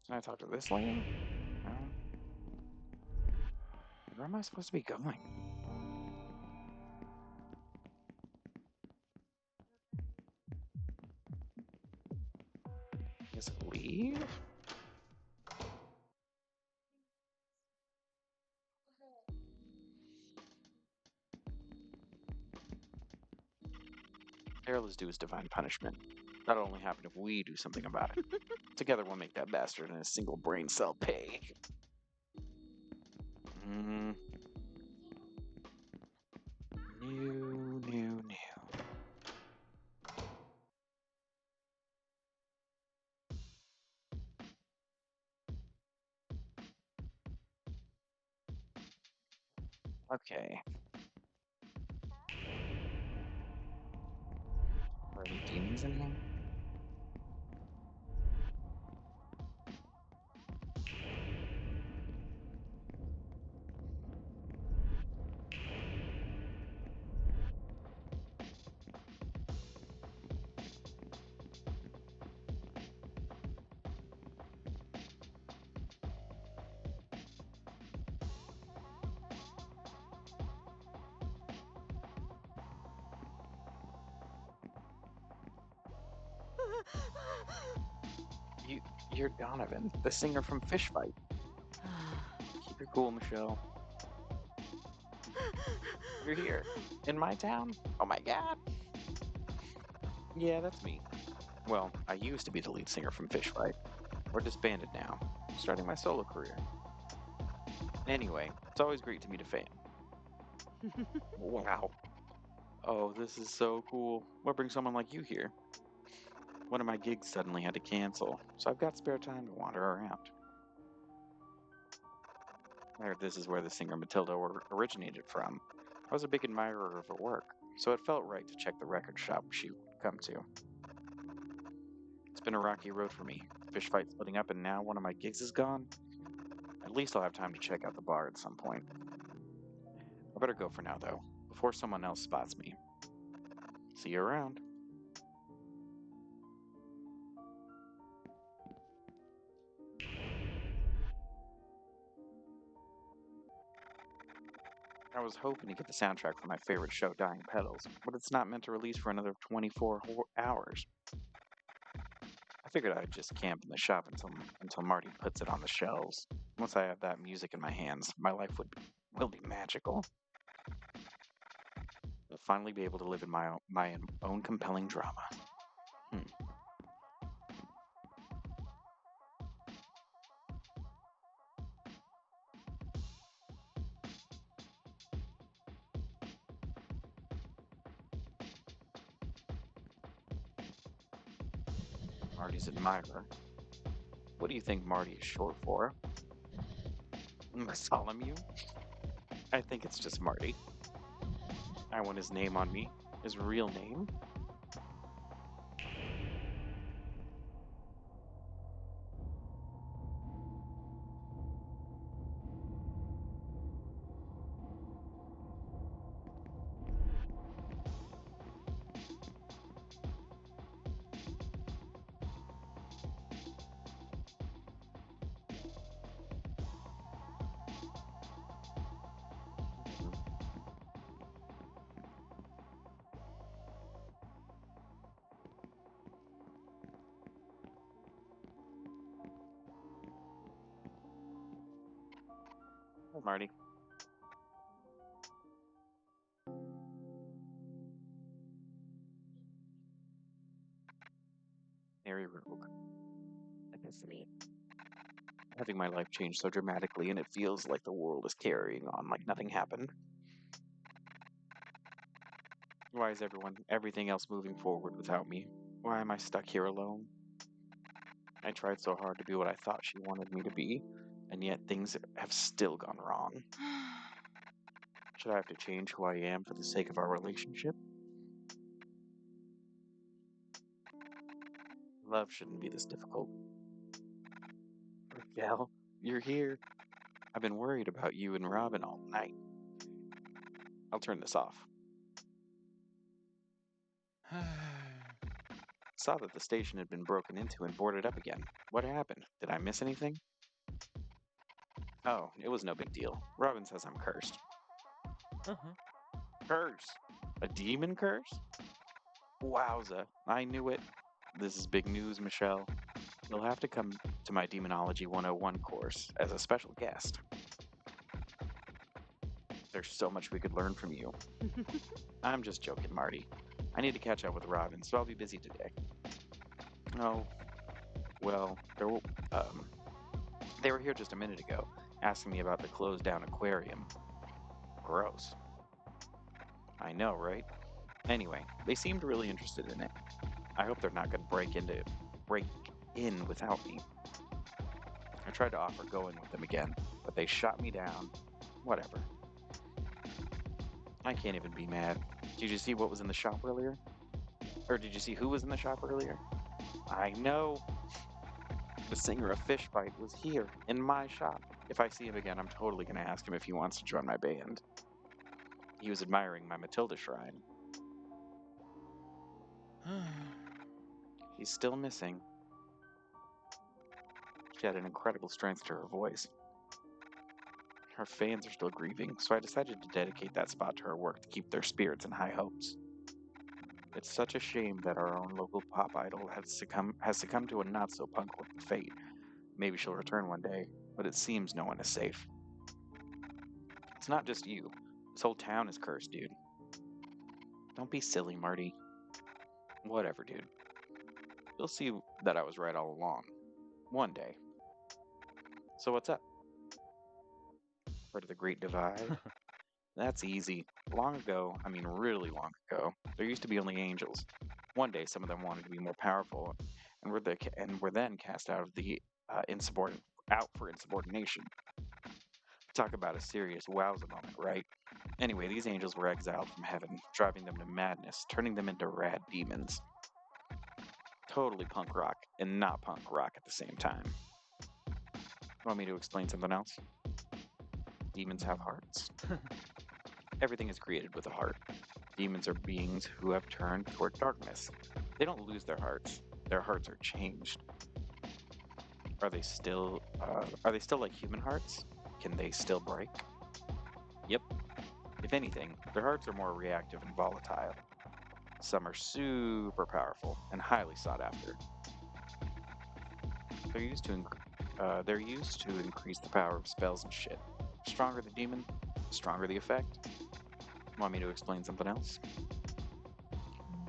Can I talk to this lady? No. Where am I supposed to be going? Is it leave? Daryl is due his divine punishment. That'll only happen if we do something about it. Together we'll make that bastard and a single brain cell pay. Mm. New. Okay. Are there any demons in here? You, you're Donovan, the singer from Fish Fight. Keep your cool, Michelle. You're here. In my town? Oh my god. Yeah, that's me. Well, I used to be the lead singer from Fish Fight. We're disbanded now, starting my solo career. Anyway, it's always great to meet a fan. Wow. Oh, this is so cool. What brings someone like you here? One of my gigs suddenly had to cancel, so I've got spare time to wander around. I heard this is where the singer Matilda originated from. I was a big admirer of her work. so it felt right to check the record shop she would come to. It's been a rocky road for me. Fish fight splitting up, and now one of my gigs is gone. At least I'll have time to check out the bar at some point. I better go for now, though, before someone else spots me. See you around. I was hoping to get the soundtrack for my favorite show, Dying Petals, but it's not meant to release for another 24 hours. I figured I'd just camp in the shop until Marty puts it on the shelves. Once I have that music in my hands, my life will be magical. I'll finally be able to live in my own compelling drama. Hmm. Marty's admirer. What do you think Marty is short for? Bartholomew? I think it's just Marty. I want his name on me. His real name? Marty. Mary Rogue. Epiphany. Having my life change so dramatically, and it feels like the world is carrying on like nothing happened. Why is everything else moving forward without me? Why am I stuck here alone? I tried so hard to be what I thought she wanted me to be, and yet things have still gone wrong. Should I have to change who I am for the sake of our relationship? Love shouldn't be this difficult. Raquel, you're here. I've been worried about you and Robin all night. I'll turn this off. Saw that the station had been broken into and boarded up again. What happened? Did I miss anything? Oh, it was no big deal. Robin says I'm cursed. Curse? A demon curse? Wowza, I knew it. This is big news, Michelle. You'll have to come to my Demonology 101 course as a special guest. There's so much we could learn from you. I'm just joking, Marty. I need to catch up with Robin, so I'll be busy today. Oh, well, they were here just a minute ago, asking me about the closed down aquarium. Gross. I know, right? Anyway, they seemed really interested in it. I hope they're not going to break in without me. I tried to offer going with them again, but they shot me down. Whatever. I can't even be mad. Did you see what was in the shop earlier? Or did you see who was in the shop earlier? I know. The singer of Fish Fight was here, in my shop. If I see him again, I'm totally going to ask him if he wants to join my band. He was admiring my Matilda shrine. He's still missing. She had an incredible strength to her voice. Her fans are still grieving, so I decided to dedicate that spot to her work to keep their spirits in high hopes. It's such a shame that our own local pop idol has succumbed to a not-so-punk fate. Maybe she'll return one day, but it seems no one is safe. It's not just you. This whole town is cursed, dude. Don't be silly, Marty. Whatever, dude. You'll see that I was right all along. One day. So what's up? Heard of the Great Divide? That's easy. Long ago, I mean really long ago, there used to be only angels. One day, some of them wanted to be more powerful, and were then cast out of the out for insubordination. Talk about a serious wowza moment, right? Anyway, these angels were exiled from heaven, driving them to madness, turning them into rad demons. Totally punk rock and not punk rock at the same time. Want me to explain something else? Demons have hearts. Everything is created with a heart. Demons are beings who have turned toward darkness. They don't lose their hearts are changed. Are they still like human hearts? Can they still break? Yep. If anything, their hearts are more reactive and volatile. Some are super powerful and highly sought after. They're used to increase the power of spells and shit. The stronger the demon, the stronger the effect. Want me to explain something else?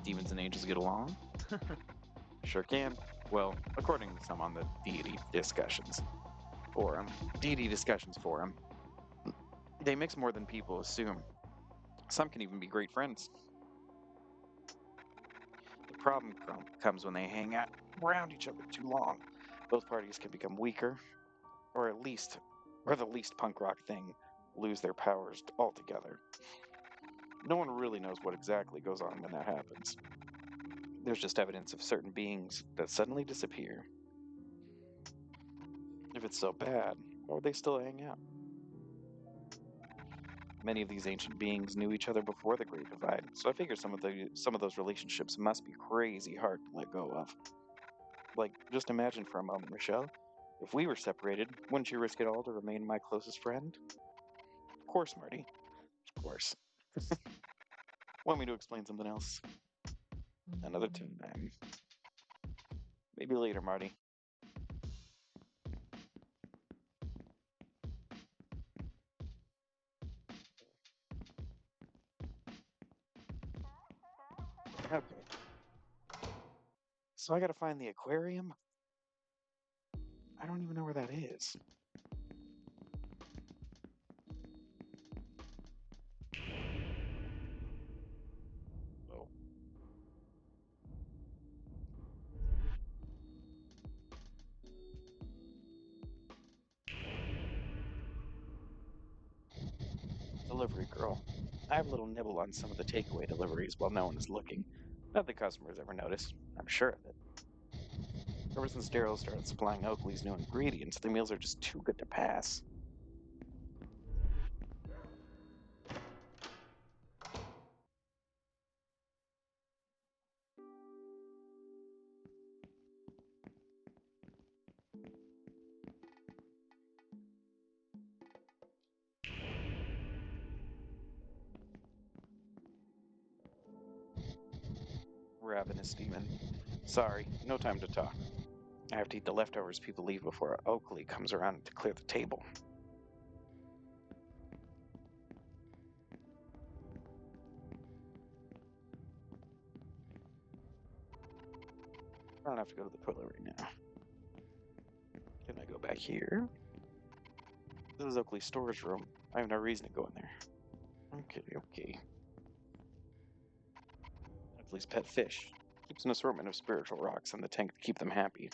Demons and angels get along? Sure can. Well, according to some on the deity discussions forum, they mix more than people assume. Some can even be great friends. The problem comes when they hang out around each other too long. Both parties can become weaker, or the least punk rock thing, lose their powers altogether. No one really knows what exactly goes on when that happens. There's just evidence of certain beings that suddenly disappear. If it's so bad, why would they still hang out? Many of these ancient beings knew each other before the Great Divide, so I figure some of those relationships must be crazy hard to let go of. Like, just imagine for a moment, Michelle. If we were separated, wouldn't you risk it all to remain my closest friend? Of course, Marty. Of course. Want me to explain something else? Another time. Maybe later, Marty. Okay. So I gotta find the aquarium? I don't even know where that is. Oh. Delivery girl. I have a little nibble on some of the takeaway deliveries while no one is looking. Not the customers ever notice. I'm sure of it. Ever since Daryl started supplying Oakley's new ingredients, the meals are just too good to pass. Ravenous demon. Sorry, no time to talk. I have to eat the leftovers people leave before Oakley comes around to clear the table. I don't have to go to the toilet right now. Can I go back here? This is Oakley's storage room. I have no reason to go in there. Okay. Oakley's pet fish. Keeps an assortment of spiritual rocks in the tank to keep them happy.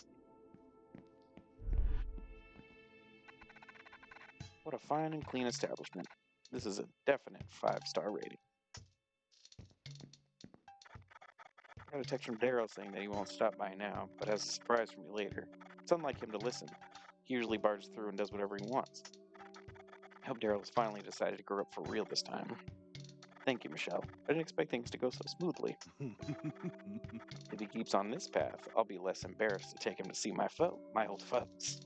What a fine and clean establishment. This is a definite 5-star rating. I got a text from Daryl saying that he won't stop by now, but has a surprise for me later. It's unlike him to listen. He usually barges through and does whatever he wants. I hope Daryl has finally decided to grow up for real this time. Thank you, Michelle. I didn't expect things to go so smoothly. If he keeps on this path, I'll be less embarrassed to take him to see my old foes.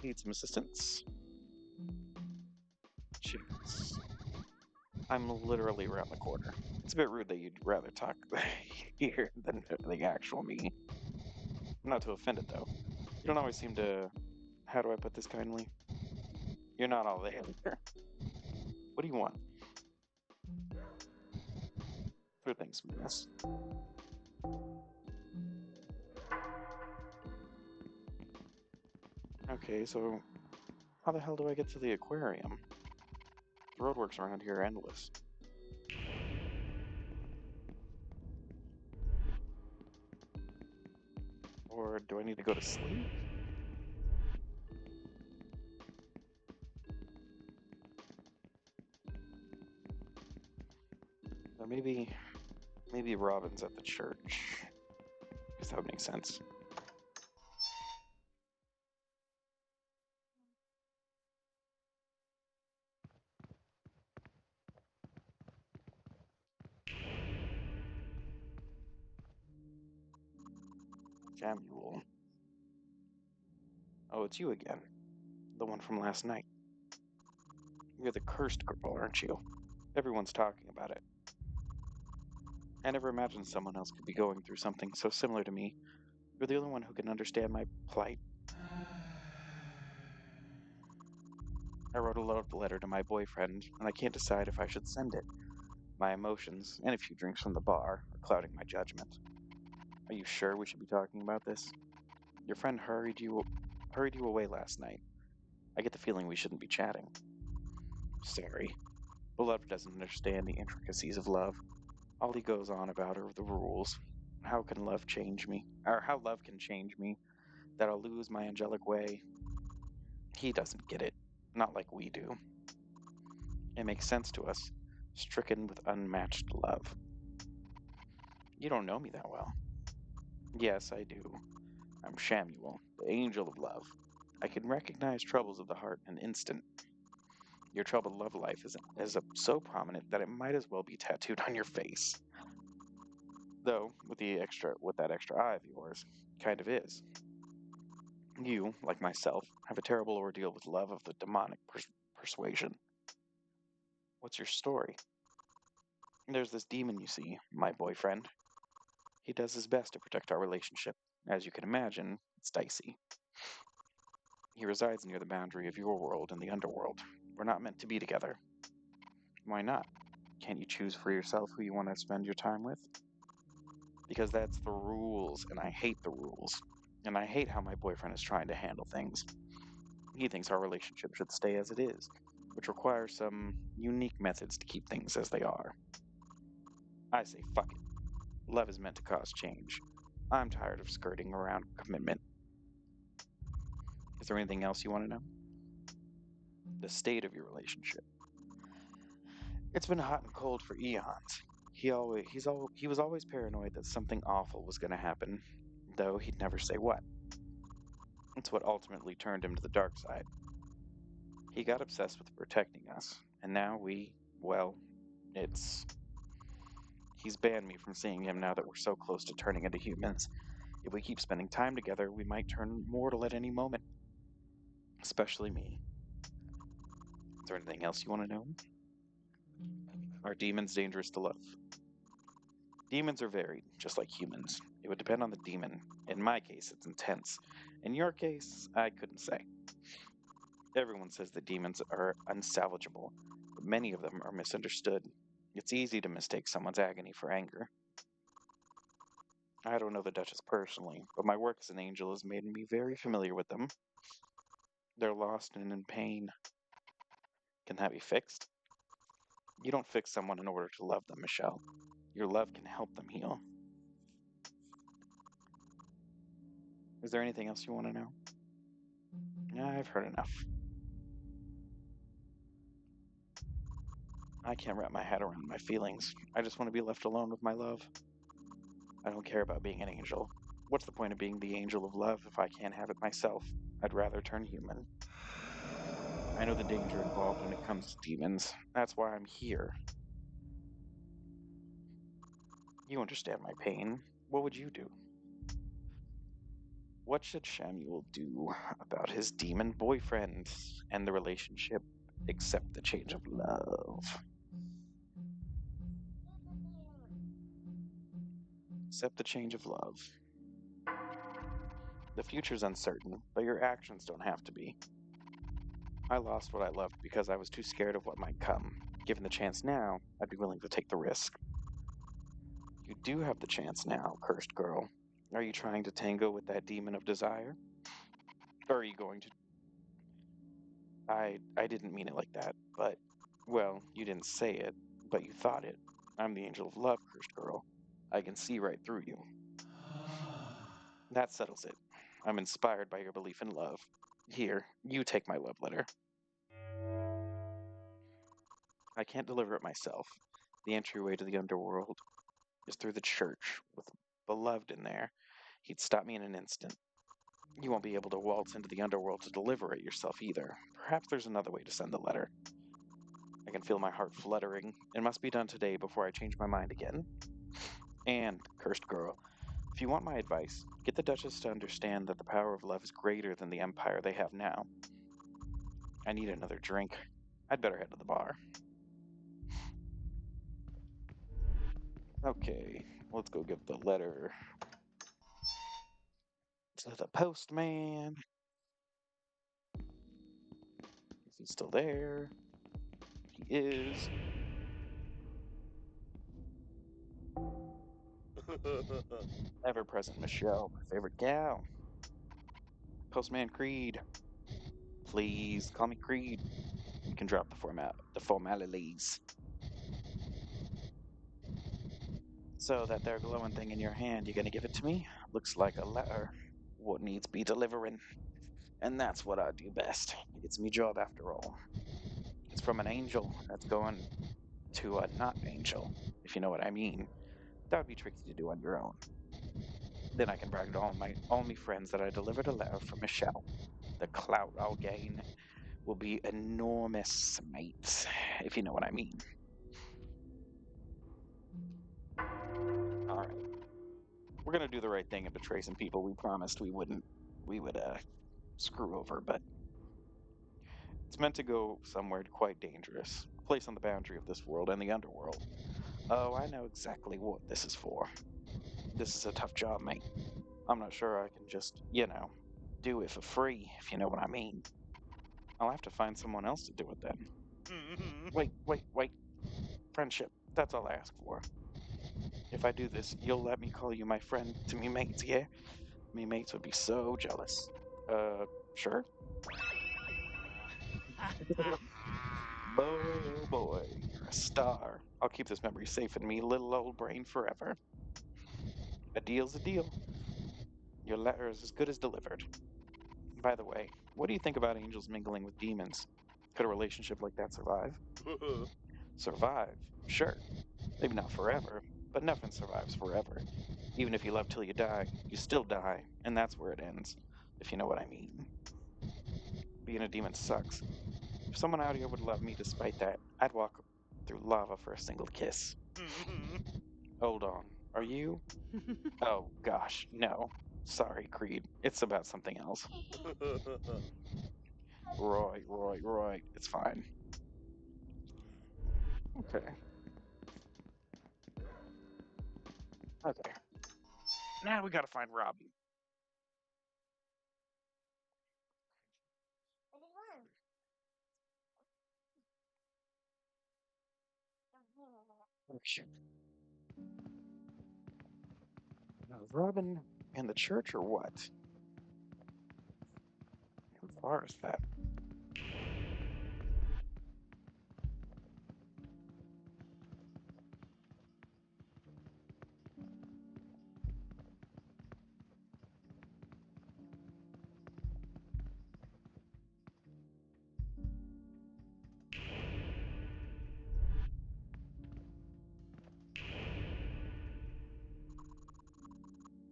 Need some assistance? Jeez. I'm literally around the corner. It's a bit rude that you'd rather talk here than the actual me. I'm not too offended, though. You don't always seem to... How do I put this kindly? You're not all there. What do you want? For things, Miss. Okay, so how the hell do I get to the aquarium? The roadworks around here are endless. Or do I need to go to sleep? Or maybe Robin's at the church. Because that would make sense. Samuel. Oh, it's you again. The one from last night. You're the cursed girl, aren't you? Everyone's talking about it. I never imagined someone else could be going through something so similar to me. You're the only one who can understand my plight. I wrote a love letter to my boyfriend, and I can't decide if I should send it. My emotions, and a few drinks from the bar, are clouding my judgment. Are you sure we should be talking about this? Your friend hurried you away last night. I get the feeling we shouldn't be chatting. Sorry. Beloved doesn't understand the intricacies of love. All he goes on about are the rules. How can love change me? Or how love can change me, that I'll lose my angelic way. He doesn't get it. Not like we do. It makes sense to us, stricken with unmatched love. You don't know me that well. Yes, I do. I'm Shamuel, the angel of love. I can recognize troubles of the heart in an instant. Your troubled love life is so prominent that it might as well be tattooed on your face. Though, with that extra eye of yours, kind of is. You, like myself, have a terrible ordeal with love of the demonic persuasion. What's your story? There's this demon you see, my boyfriend. He does his best to protect our relationship. As you can imagine, it's dicey. He resides near the boundary of your world and the underworld. We're not meant to be together. Why not? Can't you choose for yourself who you want to spend your time with? Because that's the rules, and I hate the rules. And I hate how my boyfriend is trying to handle things. He thinks our relationship should stay as it is, which requires some unique methods to keep things as they are. I say fuck it. Love is meant to cause change. I'm tired of skirting around commitment. Is there anything else you want to know? The state of your relationship. It's been hot and cold for eons. He was always paranoid that something awful was going to happen, though he'd never say what. It's what ultimately turned him to the dark side. He got obsessed with protecting us, and now well, it's he's banned me from seeing him now that we're so close to turning into humans. If we keep spending time together, we might turn mortal at any moment. Especially me. Is there anything else you want to know? Are demons dangerous to love? Demons are varied, just like humans. It would depend on the demon. In my case, it's intense. In your case, I couldn't say. Everyone says that demons are unsalvageable, but many of them are misunderstood. It's easy to mistake someone's agony for anger. I don't know the Duchess personally, but my work as an angel has made me very familiar with them. They're lost and in pain. Can that be fixed? You don't fix someone in order to love them, Michelle. Your love can help them heal. Is there anything else you want to know? I've heard enough. I can't wrap my head around my feelings. I just want to be left alone with my love. I don't care about being an angel. What's the point of being the angel of love if I can't have it myself? I'd rather turn human. I know the danger involved when it comes to demons. That's why I'm here. You understand my pain. What would you do? What should Shamuel do about his demon boyfriend and the relationship except the change of love? Accept the change of love. The future's uncertain, but your actions don't have to be. I lost what I loved because I was too scared of what might come. Given the chance now, I'd be willing to take the risk. You do have the chance now, cursed girl. Are you trying to tango with that demon of desire? Or are you going to... I didn't mean it like that, but, well, you didn't say it, but you thought it. I'm the angel of love, cursed girl. I can see right through you. That settles it. I'm inspired by your belief in love. Here, you take my love letter. I can't deliver it myself. The entryway to the underworld is through the church, with Beloved in there. He'd stop me in an instant. You won't be able to waltz into the underworld to deliver it yourself either. Perhaps there's another way to send the letter. I can feel my heart fluttering. It must be done today before I change my mind again. And, cursed girl, if you want my advice, get the Duchess to understand that the power of love is greater than the empire they have now. I need another drink. I'd better head to the bar. Okay, let's go give the letter to the postman. Is he still there? He is. Ever present Michelle, my favorite gal. Postman Creed. Please call me Creed. You can drop the formalities. So that there glowing thing in your hand, you gonna give it to me? Looks like a letter. What needs be delivering? And that's what I do best. It's me job after all. It's from an angel that's going to a not angel, if you know what I mean. That would be tricky to do on your own. Then I can brag to all my friends that I delivered a letter from Michelle. The clout I'll gain will be enormous, mate, if you know what I mean. All right. We're gonna do the right thing and betray some people we promised we would screw over, but it's meant to go somewhere quite dangerous, a place on the boundary of this world and the underworld. Oh, I know exactly what this is for. This is a tough job, mate. I'm not sure I can just, do it for free, if you know what I mean. I'll have to find someone else to do it then. Wait. Friendship. That's all I ask for. If I do this, you'll let me call you my friend to me mates, yeah? Me mates would be so jealous. Sure? Boy, you're a star. I'll keep this memory safe in me little old brain forever. A deal's a deal. Your letter is as good as delivered. By the way, what do you think about angels mingling with demons? Could a relationship like that survive? Survive? Sure. Maybe not forever, but nothing survives forever. Even if you love till you die, you still die, and that's where it ends, if you know what I mean. Being a demon sucks. If someone out here would love me despite that, I'd walk through lava for a single kiss. Hold on. Are you? Oh, gosh, no. Sorry, Creed. It's about something else. Roy. It's fine. Okay. Okay. Now we gotta find Robbie. Oh, shoot. Now, Robin and the church or what? How far is that?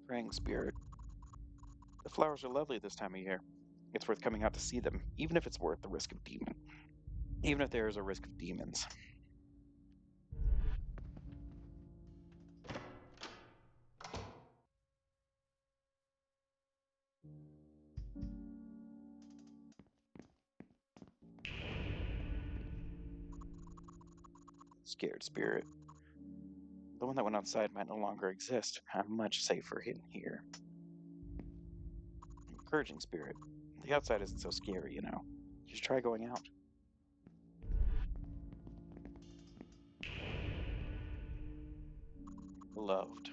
Praying spirit. The flowers are lovely this time of year. It's worth coming out to see them, even if it's worth the risk of demon. Even if there is a risk of demons. Scared spirit. The one that went outside might no longer exist. I'm much safer in here. Encouraging spirit. The outside isn't so scary, you know. You should try going out. Beloved,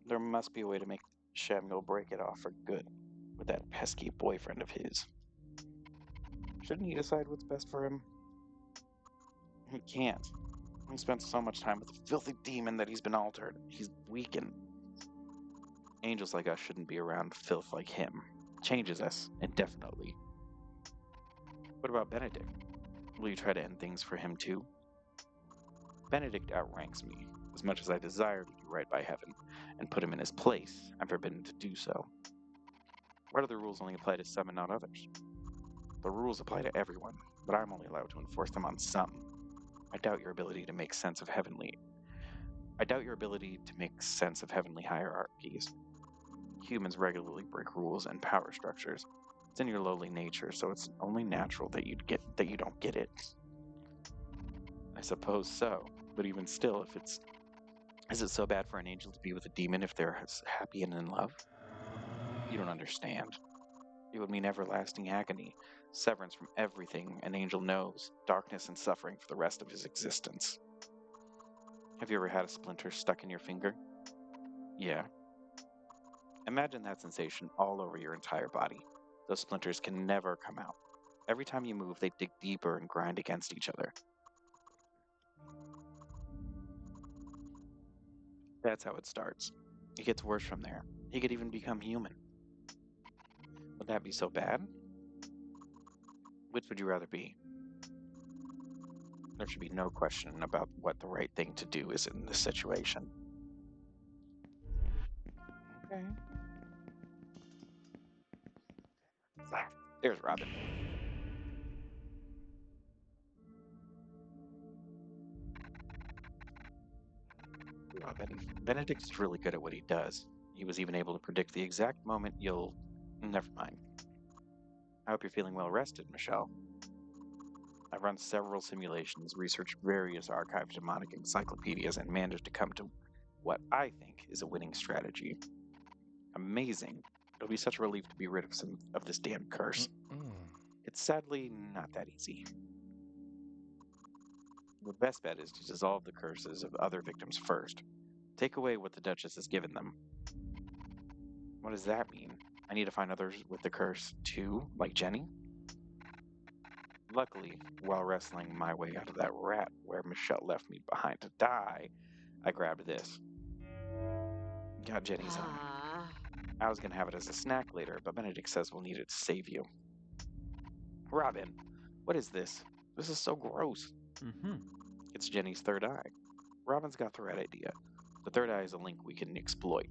there must be a way to make Samuel break it off for good with that pesky boyfriend of his. Shouldn't he decide what's best for him? He can't. He spent so much time with a filthy demon that he's been altered. He's weakened. Angels like us shouldn't be around filth like him. Changes us, indefinitely. What about Benedict? Will you try to end things for him too? Benedict outranks me, as much as I desire to do right by heaven, and put him in his place. I'm forbidden to do so. Why do the rules only apply to some and not others? The rules apply to everyone, but I'm only allowed to enforce them on some. I doubt your ability to make sense of heavenly hierarchies. Humans regularly break rules and power structures. It's in your lowly nature, so it's only natural that you don't get it. I suppose so, but even still, is it so bad for an angel to be with a demon if they're happy and in love? You don't understand. It would mean everlasting agony, severance from everything an angel knows, darkness and suffering for the rest of his existence. Have you ever had a splinter stuck in your finger? Yeah. Imagine that sensation all over your entire body. Those splinters can never come out. Every time you move, they dig deeper and grind against each other. That's how it starts. It gets worse from there. He could even become human. Would that be so bad? Which would you rather be? There should be no question about what the right thing to do is in this situation. Okay. There's Robin. Robin. Benedict's really good at what he does. He was even able to predict the exact moment you'll... Never mind. I hope you're feeling well rested, Michelle. I've run several simulations, researched various archived demonic encyclopedias, and managed to come to what I think is a winning strategy. Amazing. It'll be such a relief to be rid of some of this damn curse. It's sadly not that easy. The best bet is to dissolve the curses of other victims first. Take away what the Duchess has given them. What does that mean? I need to find others with the curse too, like Jenny? Luckily, while wrestling my way out of that rat where Michelle left me behind to die, I grabbed this. Got Jenny's own. I was gonna have it as a snack later, but Benedict says we'll need it to save you. Robin, what is this? This is so gross. It's Jenny's third eye. Robin's got the right idea. The third eye is a link we can exploit.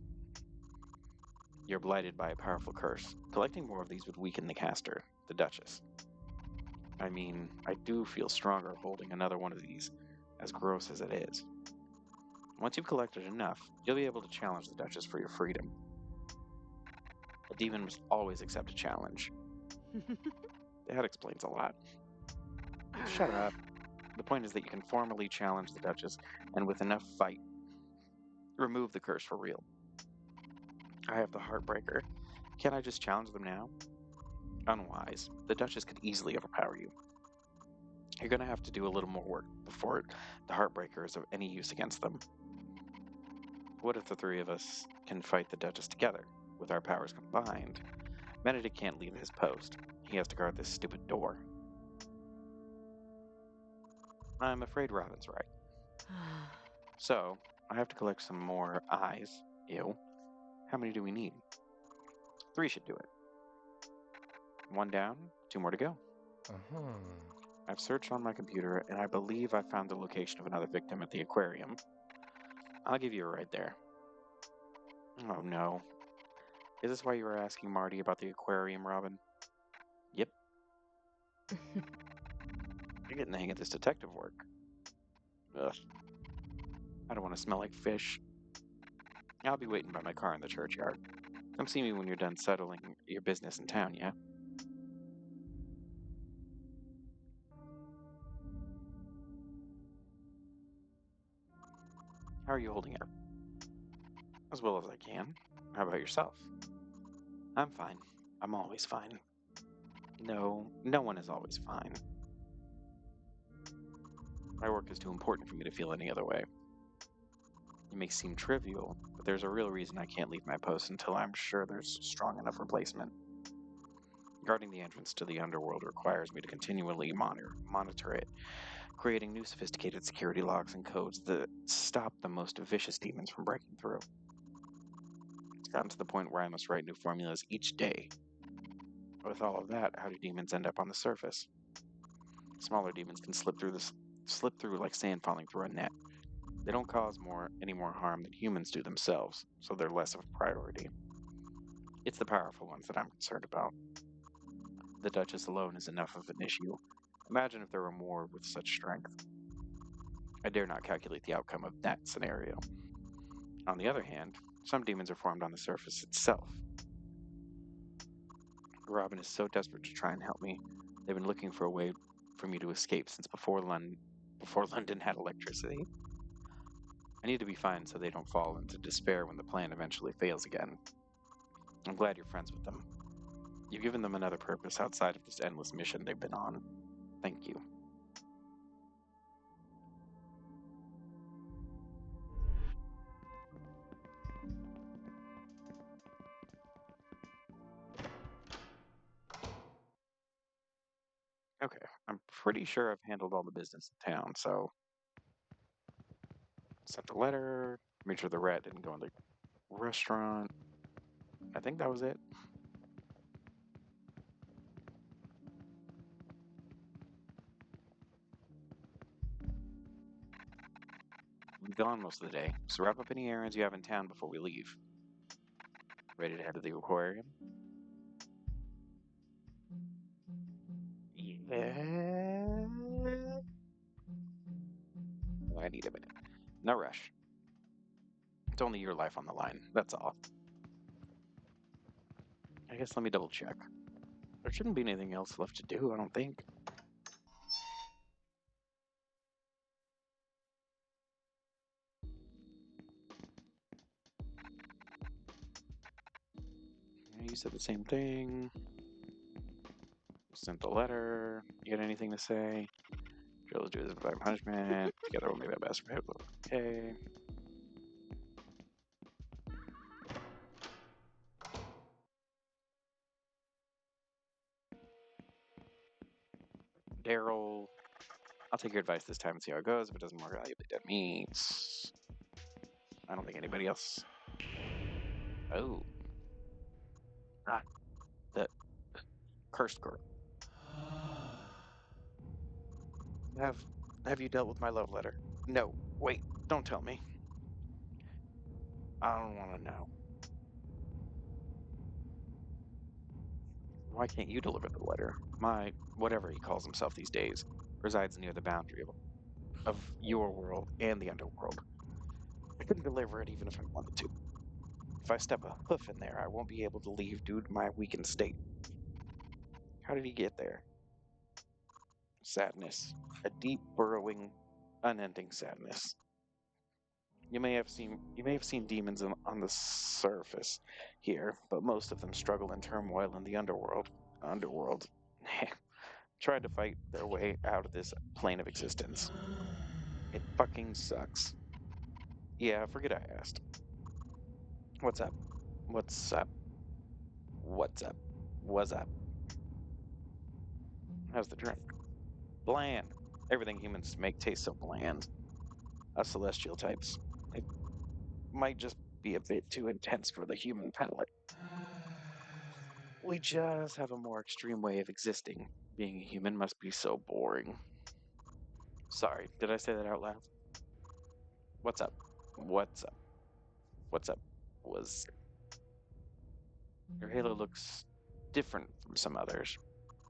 You're blighted by a powerful curse. Collecting more of these would weaken the caster, the Duchess. I mean, I do feel stronger holding another one of these, as gross as it is. Once you've collected enough, you'll be able to challenge the Duchess for your freedom. A demon must always accept a challenge. That explains a lot. Shut up. The point is that you can formally challenge the Duchess, and with enough fight, remove the curse for real. I have the Heartbreaker. Can't I just challenge them now? Unwise. The Duchess could easily overpower you. You're going to have to do a little more work before the Heartbreaker is of any use against them. What if the three of us can fight the Duchess together, with our powers combined? Benedict can't leave his post. He has to guard this stupid door. I'm afraid Robin's right. So, I have to collect some more eyes. Ew. How many do we need? 3 should do it. 1 down, 2 more to go. I've searched on my computer, and I believe I found the location of another victim at the aquarium. I'll give you a ride there. Oh no. Is this why you were asking Marty about the aquarium, Robin? Yep. You're getting the hang of this detective work. Ugh. I don't want to smell like fish. I'll be waiting by my car in the churchyard. Come see me when you're done settling your business in town, yeah? How are you holding up? As well as I can. How about yourself? I'm fine. I'm always fine. No, no one is always fine. My work is too important for me to feel any other way. It may seem trivial, but there's a real reason I can't leave my post until I'm sure there's a strong enough replacement. Guarding the entrance to the underworld requires me to continually monitor it, creating new sophisticated security locks and codes that stop the most vicious demons from breaking through. It's gotten to the point where I must write new formulas each day. With all of that, how do demons end up on the surface? Smaller demons can slip through like sand falling through a net. They don't cause any more harm than humans do themselves, so they're less of a priority. It's the powerful ones that I'm concerned about. The Duchess alone is enough of an issue. Imagine if there were more with such strength. I dare not calculate the outcome of that scenario. On the other hand, some demons are formed on the surface itself. Robin is so desperate to try and help me. They've been looking for a way for me to escape since before London had electricity. I need to be fine so they don't fall into despair when the plan eventually fails again. I'm glad you're friends with them. You've given them another purpose outside of this endless mission they've been on. Thank you. Okay, I'm pretty sure I've handled all the business in town, so sent the letter, made sure the rat didn't go in the restaurant. I think that was it. I'm gone most of the day, so wrap up any errands you have in town before we leave. Ready to head to the aquarium? Yeah. I need a minute. No rush. It's only your life on the line, that's all. I guess let me double check. There shouldn't be anything else left to do, I don't think. Yeah, you said the same thing. Sent the letter. You got anything to say? Joe's do this by punishment. Together we'll make that best for him. Okay. Daryl. I'll take your advice this time and see how it goes. If it doesn't work out, you'll be dead meat. I don't think anybody else. Oh. Ah, the cursed girl. Have have you dealt with my love letter? No. Wait, don't tell me. I don't want to know. Why can't you deliver the letter? My whatever he calls himself these days resides near the boundary of your world and the underworld. I couldn't deliver it even if I wanted to. If I step a hoof in there, I won't be able to leave due to my weakened state. How did he get there? Sadness. A deep, burrowing, unending sadness. You may have seen demons on the surface here, but most of them struggle in turmoil in the underworld. Underworld. Tried to fight their way out of this plane of existence. It fucking sucks. Yeah, forget I asked. What's up? What's up? What's up? What's up? How's the drink? Bland. Everything humans make tastes so bland. Us celestial types. It might just be a bit too intense for the human palate. We just have a more extreme way of existing. Being a human must be so boring. Sorry, did I say that out loud? What's up? What's up? What's up? Was your halo looks different from some others.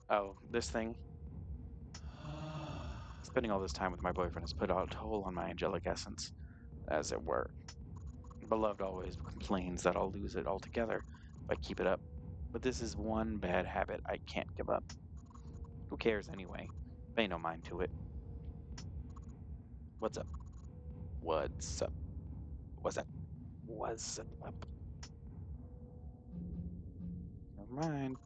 Oh, this thing? Spending all this time with my boyfriend has put a toll on my angelic essence, as it were. Beloved always complains that I'll lose it altogether if I keep it up. But this is one bad habit I can't give up. Who cares anyway? Pay no mind to it. What's up? What's up? What's up? What's up? Never mind.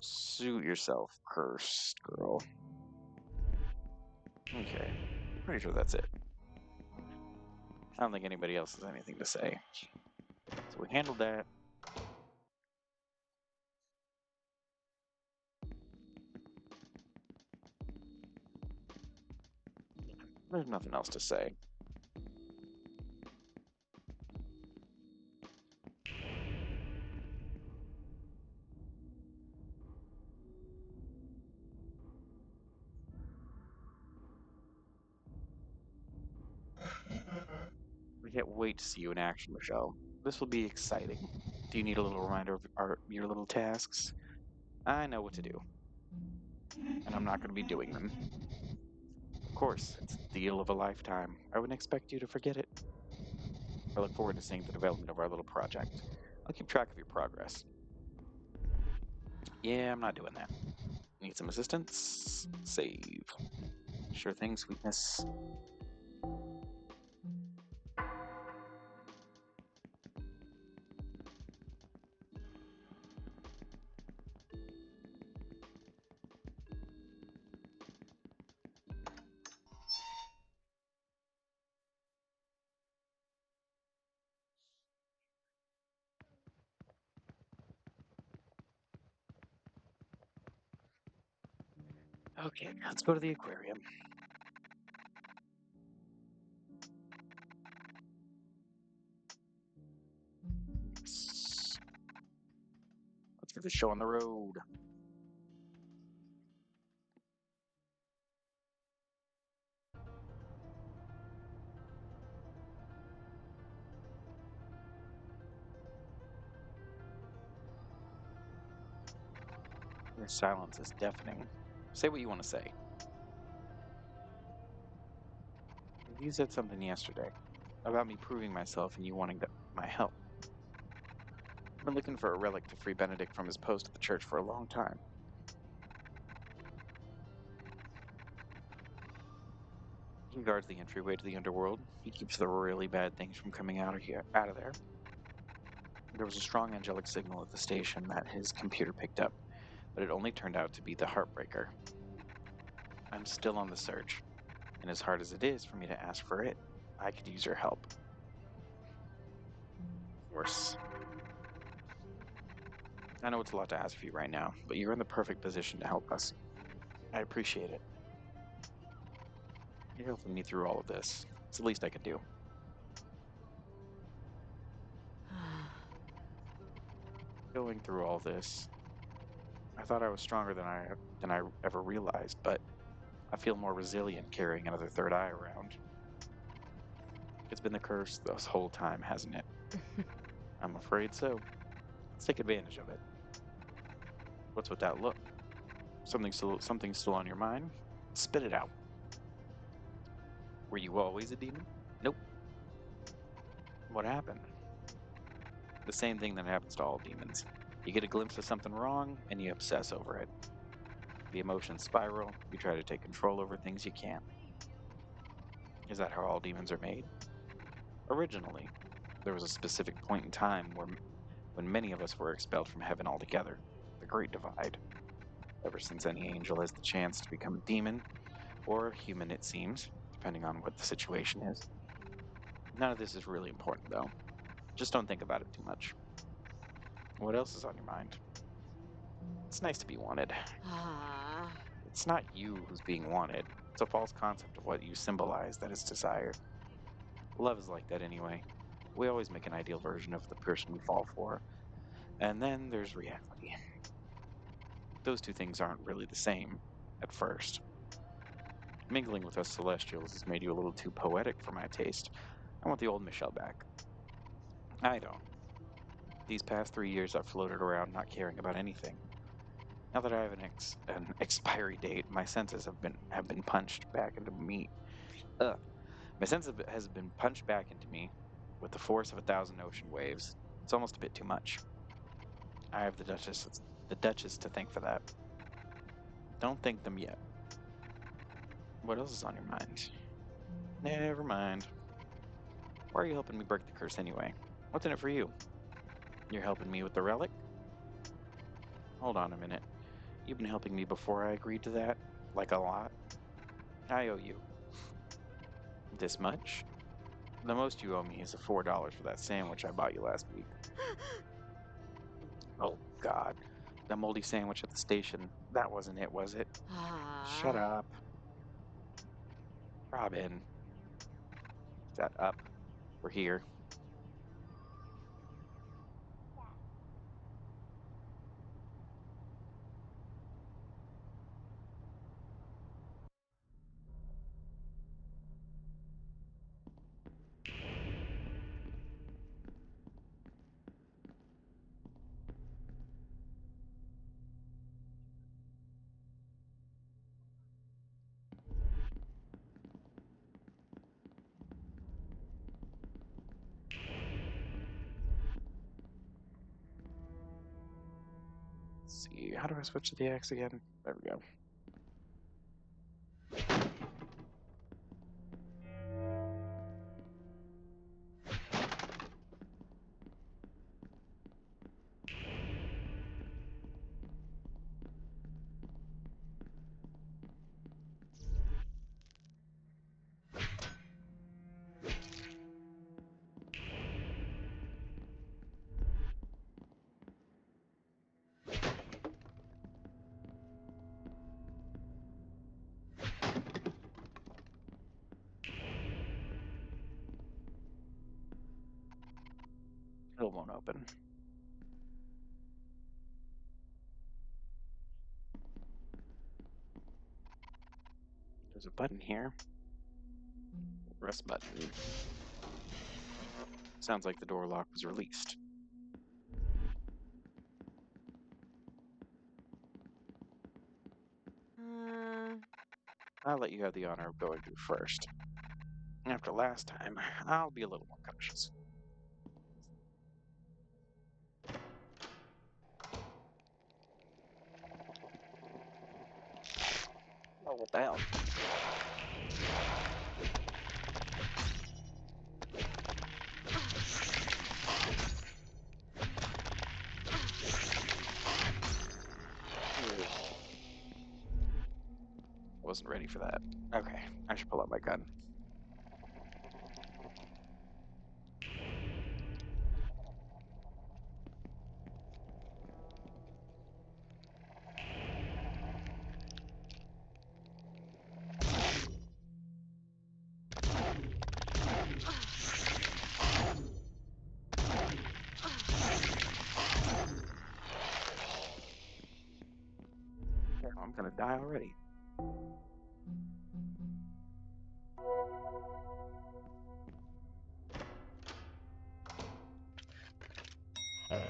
Suit yourself, cursed girl. Okay, pretty sure that's it. I don't think anybody else has anything to say. So we handled that. There's nothing else to say. I can't wait to see you in action, Michelle. This will be exciting. Do you need a little reminder of your little tasks? I know what to do, and I'm not going to be doing them. Of course, it's the deal of a lifetime. I wouldn't expect you to forget it. I look forward to seeing the development of our little project. I'll keep track of your progress. Yeah, I'm not doing that. Need some assistance? Save. Sure thing, sweetness. Okay, let's go to the aquarium. Let's get the show on the road. Your silence is deafening. Say what you want to say. You said something yesterday about me proving myself and you wanting my help. I've been looking for a relic to free Benedict from his post at the church for a long time. He guards the entryway to the underworld. He keeps the really bad things from coming out of there. There was a strong angelic signal at the station that his computer picked up, but it only turned out to be the Heartbreaker. I'm still on the search, and as hard as it is for me to ask for it, I could use your help. Of course. I know it's a lot to ask of you right now, but you're in the perfect position to help us. I appreciate it. You're helping me through all of this. It's the least I could do. Going through all this, I thought I was stronger than I ever realized, but I feel more resilient carrying another third eye around. It's been the curse this whole time, hasn't it? I'm afraid so. Let's take advantage of it. What's with that look? Something still on your mind? Spit it out. Were you always a demon? Nope. What happened? The same thing that happens to all demons. You get a glimpse of something wrong, and you obsess over it. The emotions spiral, you try to take control over things you can't. Is that how all demons are made? Originally, there was a specific point in time when many of us were expelled from heaven altogether, the Great Divide. Ever since any angel has the chance to become a demon, or human it seems, depending on what the situation is. None of this is really important though. Just don't think about it too much. What else is on your mind? It's nice to be wanted. It's not you who's being wanted. It's a false concept of what you symbolize that is desire. Love is like that anyway. We always make an ideal version of the person we fall for. And then there's reality. Those two things aren't really the same at first. Mingling with us celestials has made you a little too poetic for my taste. I want the old Michelle back. I don't. These past 3 years I've floated around not caring about anything. Now that I have an expiry date, my senses have been punched back into me. Ugh. My has been punched back into me with the force of 1,000 ocean waves. It's almost a bit too much. I have the Duchess to thank for that. Don't thank them yet. What else is on your mind? Never mind. Why are you helping me break the curse anyway? What's in it for you? You're helping me with the relic? Hold on a minute. You've been helping me before I agreed to that, like a lot. I owe you. This much? The most you owe me is the $4 for that sandwich I bought you last week. Oh, God. The moldy sandwich at the station. That wasn't it, was it? Shut Ah. up. Robin. Shut up. We're here. Let's see. How do I switch to the X again? There we go. Still won't open. There's a button here. Press button. Sounds like the door lock was released. I'll let you have the honor of going through first. After last time, I'll be a little more cautious. Oh, what the hell? Wasn't ready for that. Okay, I should pull out my gun. I'm gonna die already. Okay.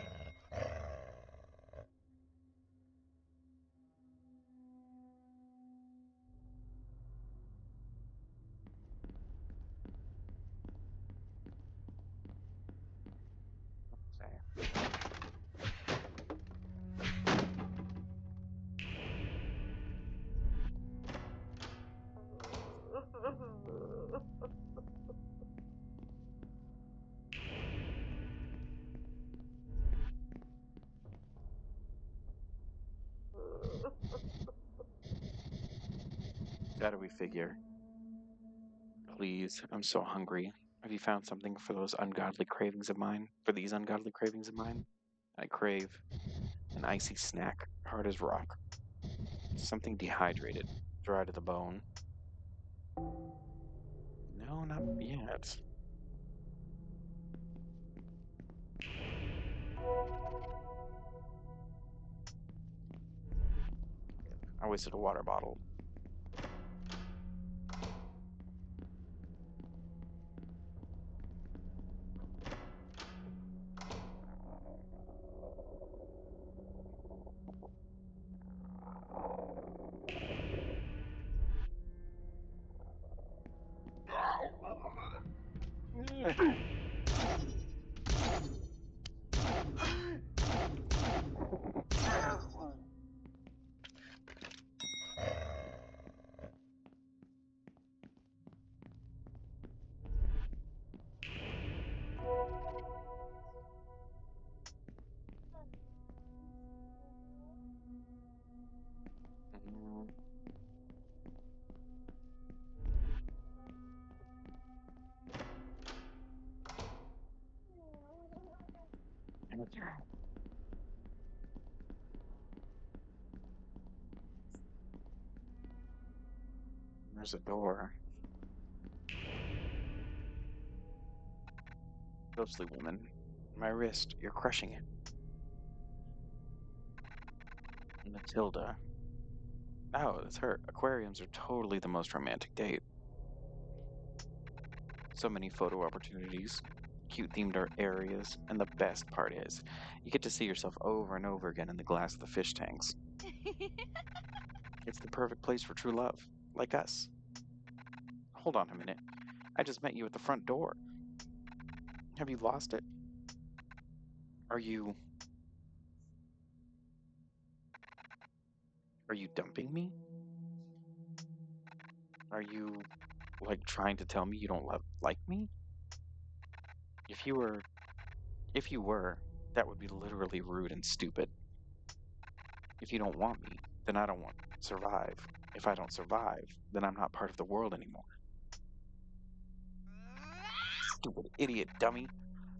How do we figure? Please, I'm so hungry. Have you found something for those ungodly cravings of mine? For these ungodly cravings of mine? I crave an icy snack, hard as rock. Something dehydrated, dry to the bone. No, not yet. I wasted a water bottle. There's a door. Ghostly woman. My wrist, you're crushing it. Matilda. Oh, that's her. Aquariums are totally the most romantic date. So many photo opportunities, cute themed areas, and the best part is, you get to see yourself over and over again in the glass of the fish tanks. It's the perfect place for true love, like us. Hold on a minute. I just met you at the front door. Have you lost it? Are you. Are you dumping me? Are you, like, trying to tell me you don't like me? If you were. If you were, that would be literally rude and stupid. If you don't want me, then I don't want to survive. If I don't survive, then I'm not part of the world anymore. Stupid idiot dummy.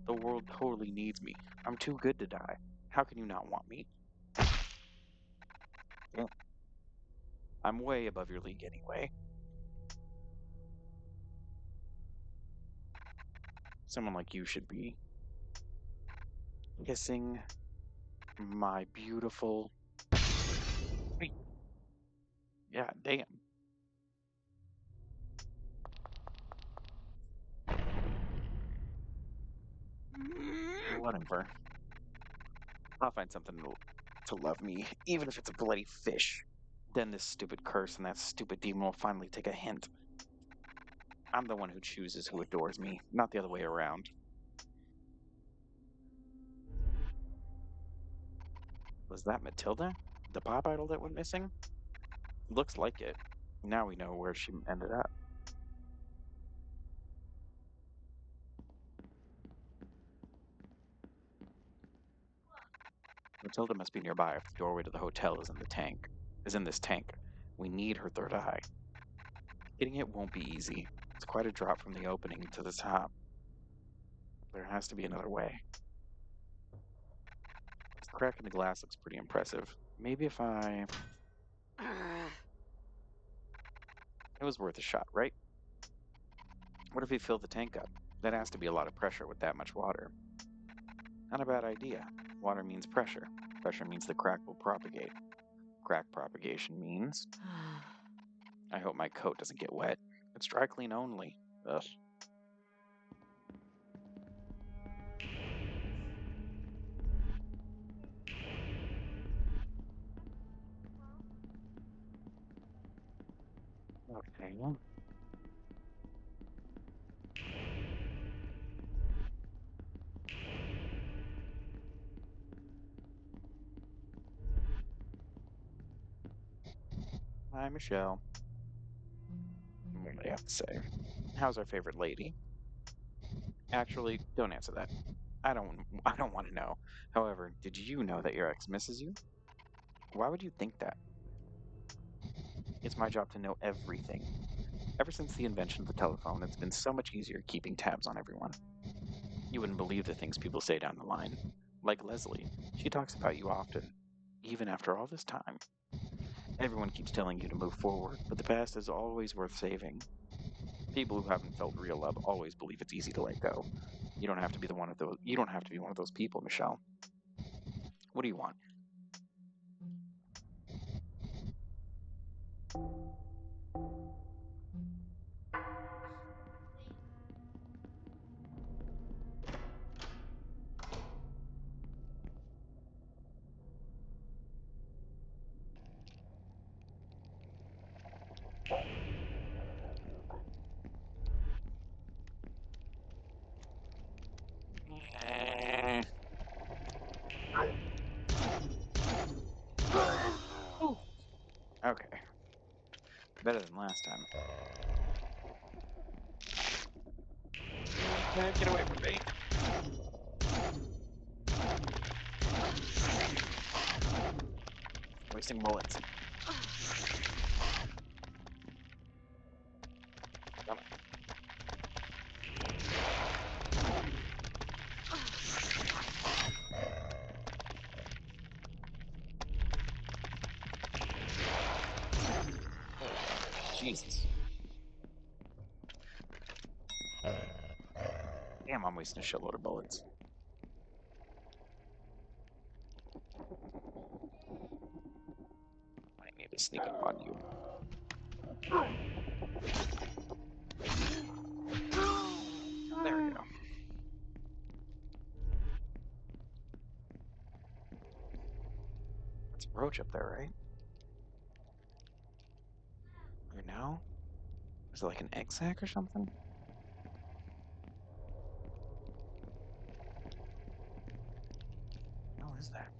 The world totally needs me. I'm too good to die. How can you not want me? Yeah. I'm way above your league anyway. Someone like you should be kissing my beautiful. Wait. Yeah, damn. Whatever. I'll find something to love me, even if it's a bloody fish. Then this stupid curse and that stupid demon will finally take a hint. I'm the one who chooses who adores me, not the other way around. Was that Matilda? The pop idol that went missing? Looks like it. Now we know where she ended up. Matilda must be nearby if the doorway to the hotel is in the tank. Is in this tank. We need her third eye. Getting it won't be easy. It's quite a drop from the opening to the top. There has to be another way. This crack in the glass looks pretty impressive. Maybe if I... It was worth a shot, right? What if we fill the tank up? That has to be a lot of pressure with that much water. Not a bad idea. Water means pressure. Pressure means the crack will propagate. Crack propagation means... I hope my coat doesn't get wet. It's dry clean only. Ugh. Okay. Hi, Michelle. What do you have to say? How's our favorite lady? Actually, don't answer that. I don't want to know. However, did you know that your ex misses you? Why would you think that? It's my job to know everything. Ever since the invention of the telephone, it's been so much easier keeping tabs on everyone. You wouldn't believe the things people say down the line. Like Leslie, she talks about you often, even after all this time. Everyone keeps telling you to move forward, but the past is always worth saving. People who haven't felt real love always believe it's easy to let go. You don't have to be one of those. You don't have to be one of those people, Michelle. What do you want? Eh. Okay, better than last time. Get away from me. Wasting bullets. Come on. Jesus. Damn, I'm wasting a shitload of bullets. I need to sneak up on you. There we go. That's a roach up there, right? Or no? Is it like an egg sac or something? What the hell is that?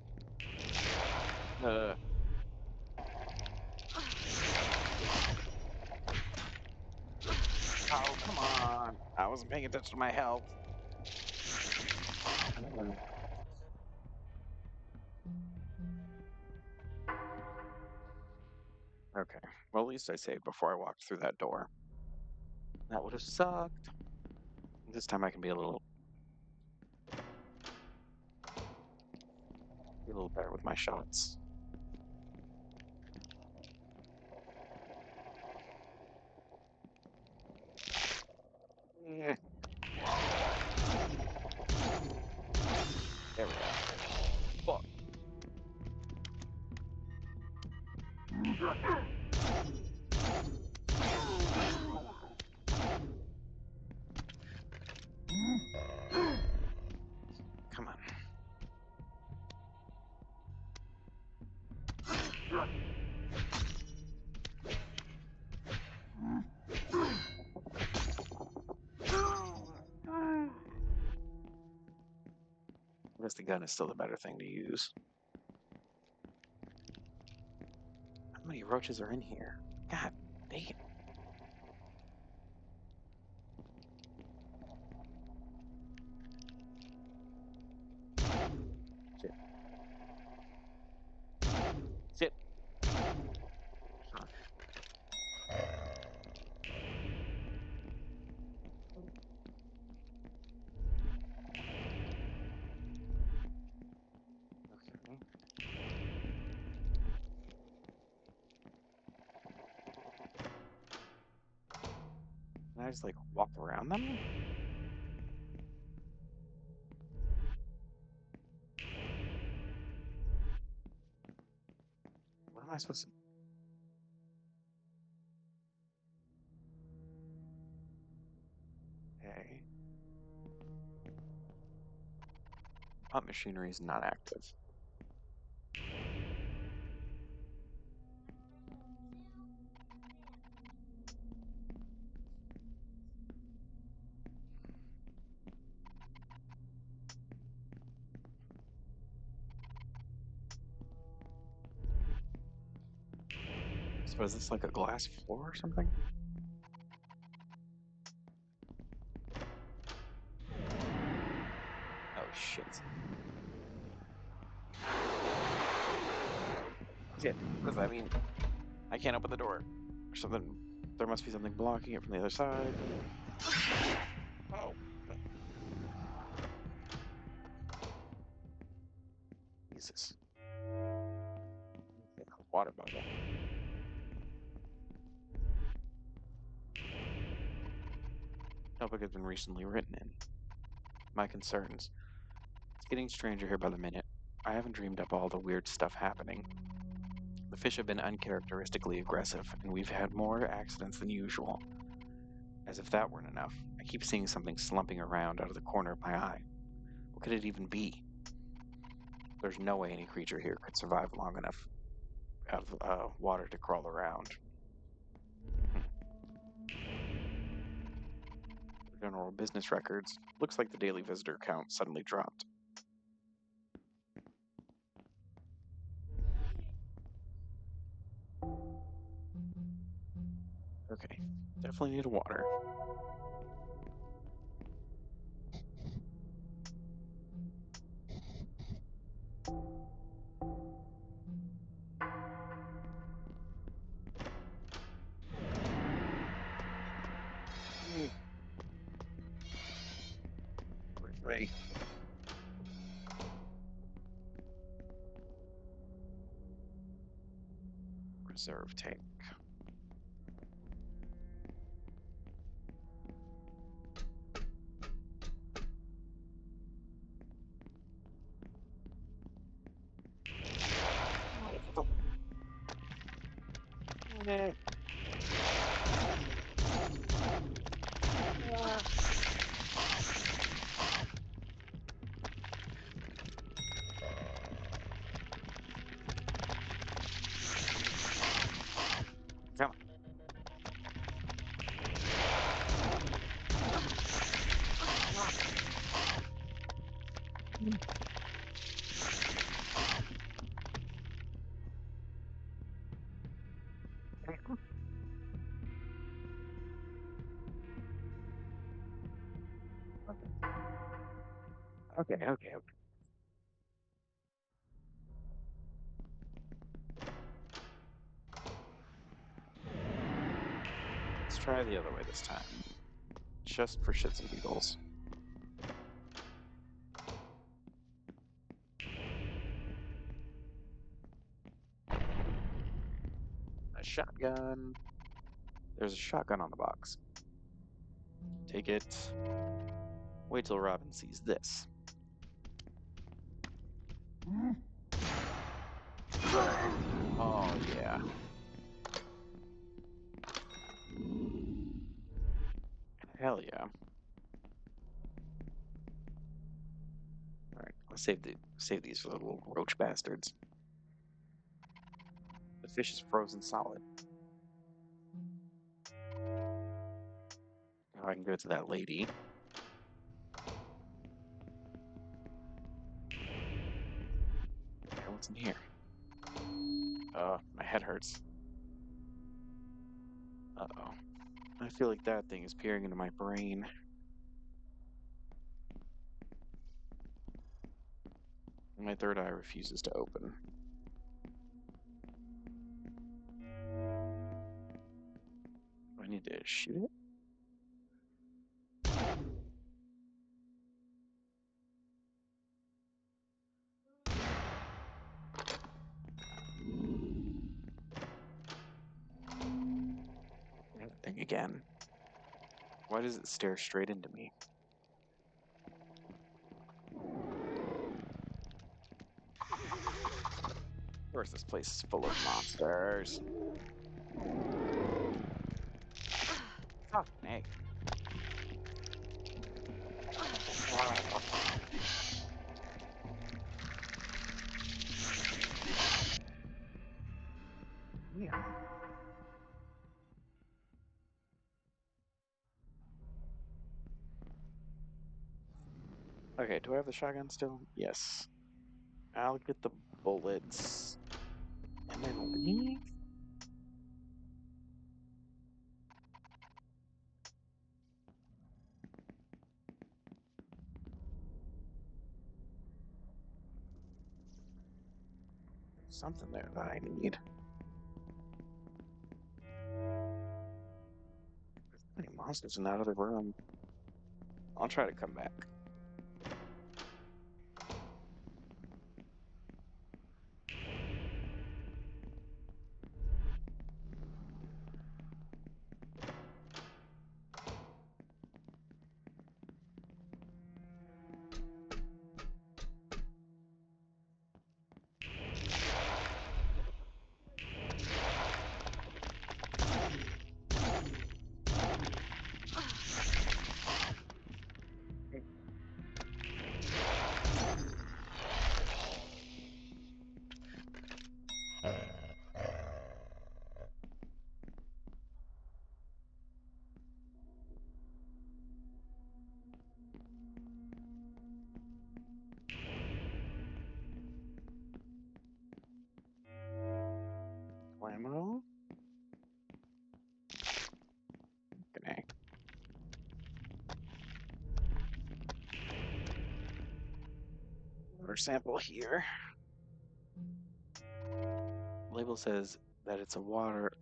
Oh, come on. I wasn't paying attention to my health. Okay. Well, at least I saved before I walked through that door. That would have sucked. This time I can be a little better with my shots. Yeah. There we go. Fuck. Come on. I guess the gun is still the better thing to use. How many roaches are in here? God damn. Shit. Shit. Huh. Okay. Can I just like walk around them? What am I supposed to? Okay. Pump machinery is not active. So is this like a glass floor or something? Oh shit. Shit. What does that mean? I can't open the door. Or something. There must be something blocking it from the other side. Oh. Jesus. Water bottle. Notebook has been recently written in. My concerns. It's getting stranger here by the minute. I haven't dreamed up all the weird stuff happening. The fish have been uncharacteristically aggressive, and we've had more accidents than usual. As if that weren't enough, I keep seeing something slumping around out of the corner of my eye. What could it even be? There's no way any creature here could survive long enough out of water to crawl around. General business records. Looks like the daily visitor count suddenly dropped. Okay, definitely need water. Right. Reserve tank. Eh, Come on. Okay, okay, okay. Let's try the other way this time. Just for shits and giggles. A shotgun. There's a shotgun on the box. Take it. Wait till Robin sees this. Oh, yeah. Hell yeah. Alright, let's save these for the little roach bastards. The fish is frozen solid. Now I can go to that lady. Okay, what's in here? My head hurts. Uh-oh. I feel like that thing is peering into my brain. My third eye refuses to open. Do I need to shoot it? That thing again. Why does it stare straight into me? Of course, this place is full of monsters. Fuck me. Yeah. Okay, do I have the shotgun still? Yes. I'll get the bullets and then leave. Something there that I need. There's many monsters in that other room. I'll try to come back. Ammo? Okay. Water sample here. Label says that it's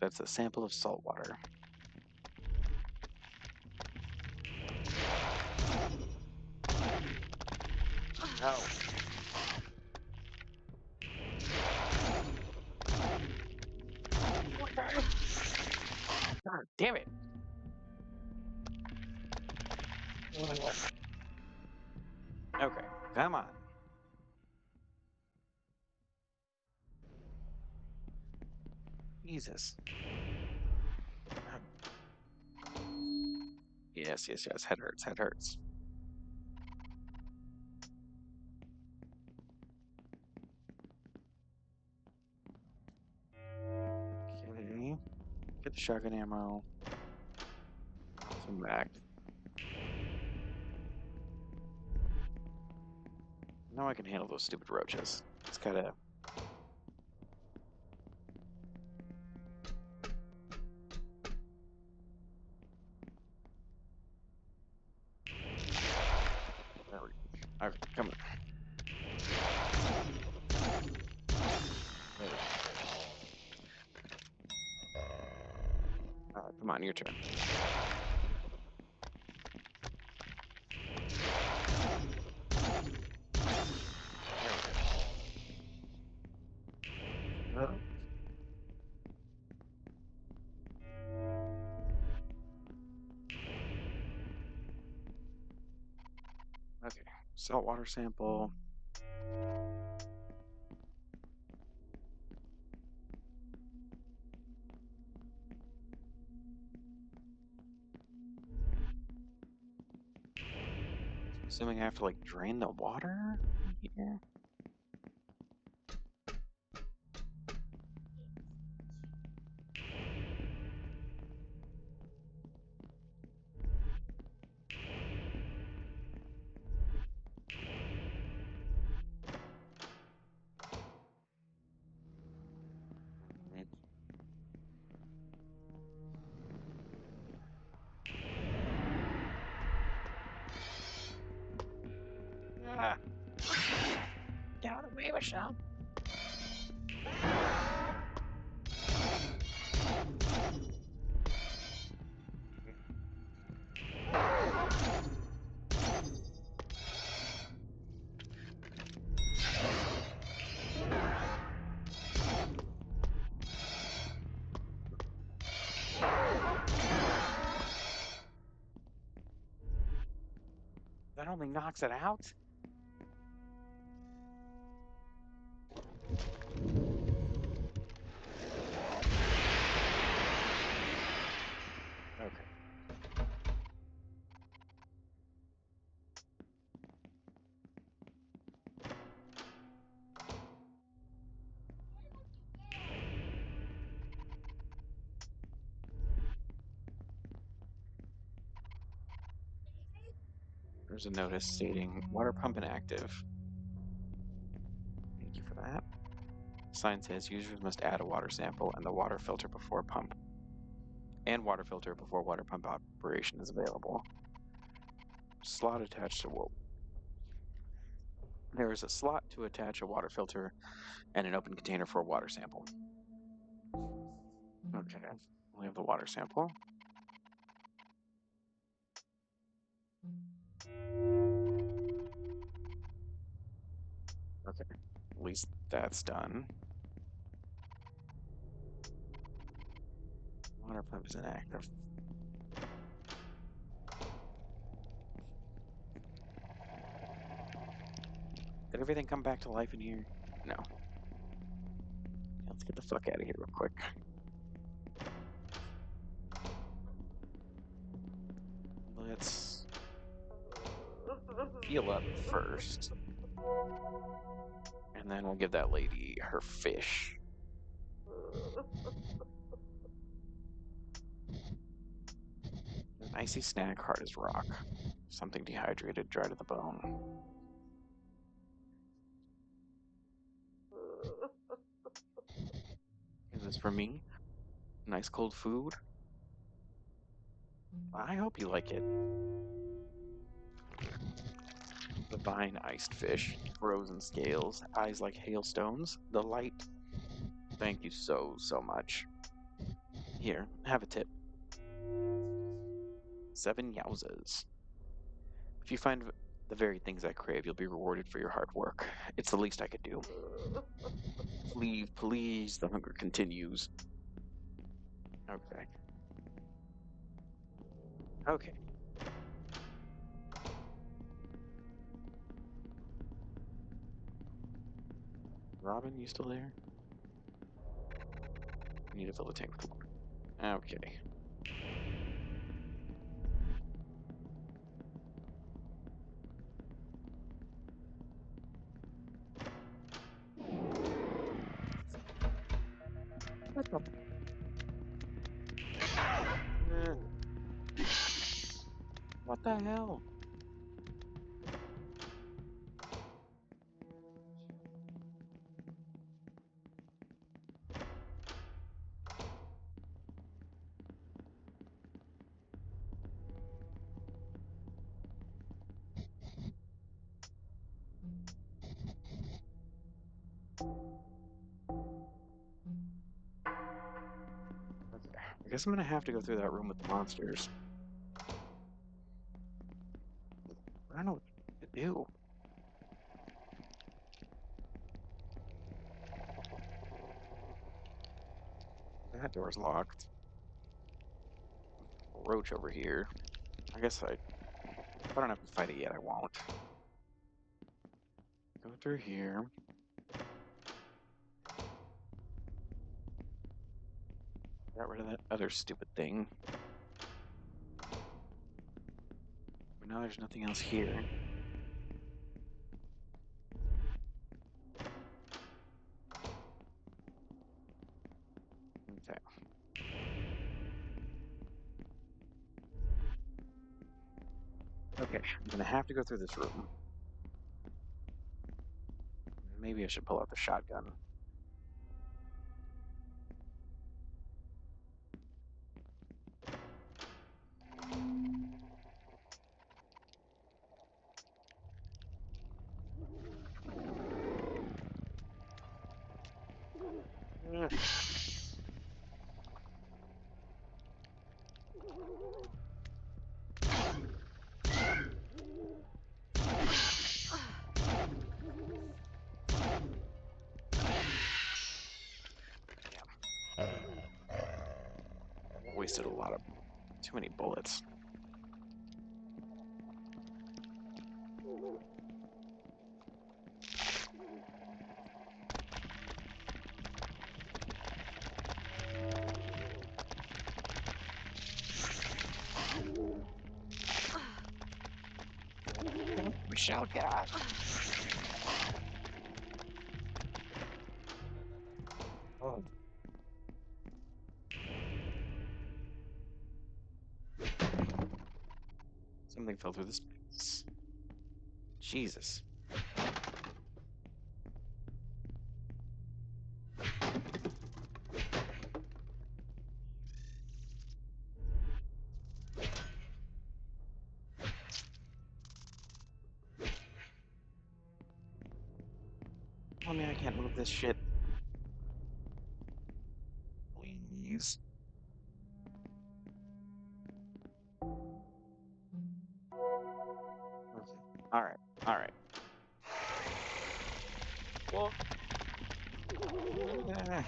that's a sample of salt water. No. God damn it. Okay, come on. Jesus. Yes, yes, yes. Head hurts, head hurts. Okay. Get the shotgun ammo. Come back. Now I can handle those stupid roaches. It's gotta. There we go. Okay, come on. There we go. Alright, come on, your turn. There we go. Okay, saltwater sample. Assuming I have to like drain the water here. Ah, get out of the way, Michelle. That only knocks it out? Okay. There's a notice stating water pump inactive. Thank you for that. Sign says users must add a water sample and the water filter before pump. And water filter before water pump operation is available. Slot attached to whoa. There is a slot to attach a water filter and an open container for a water sample. Okay, we have the water sample. Okay, at least that's done. Water pump is inactive. Did everything come back to life in here? No. Let's get the fuck out of here real quick. Let's heal up first. And then we'll give that lady her fish. An icy snack, hard as rock. Something dehydrated, dry to the bone. Is this for me? Nice cold food? I hope you like it. Divine iced fish, frozen scales, eyes like hailstones, the light. Thank you so, so much. Here, have a tip. 7 yowzas. If you find the very things I crave, you'll be rewarded for your hard work. It's the least I could do. Please, please, the hunger continues. Okay. Okay. Robin, you still there? I need to fill the tank with water. Okay. What the? What the hell? Okay. I guess I'm gonna have to go through that room with the monsters. I don't know what to do. That door's locked. Roach over here. I guess if I don't have to fight it yet, I won't. Go through here. Got rid of that other stupid thing. But now there's nothing else here. Okay. Okay, I'm gonna have to go through this room. Maybe I should pull out the shotgun. Ugh. Wasted too many bullets. We shall get out. Oh. Something fell through this. Jesus. Tell me I can't move this shit. Please. Okay. Alright. Alright. Well. Alright.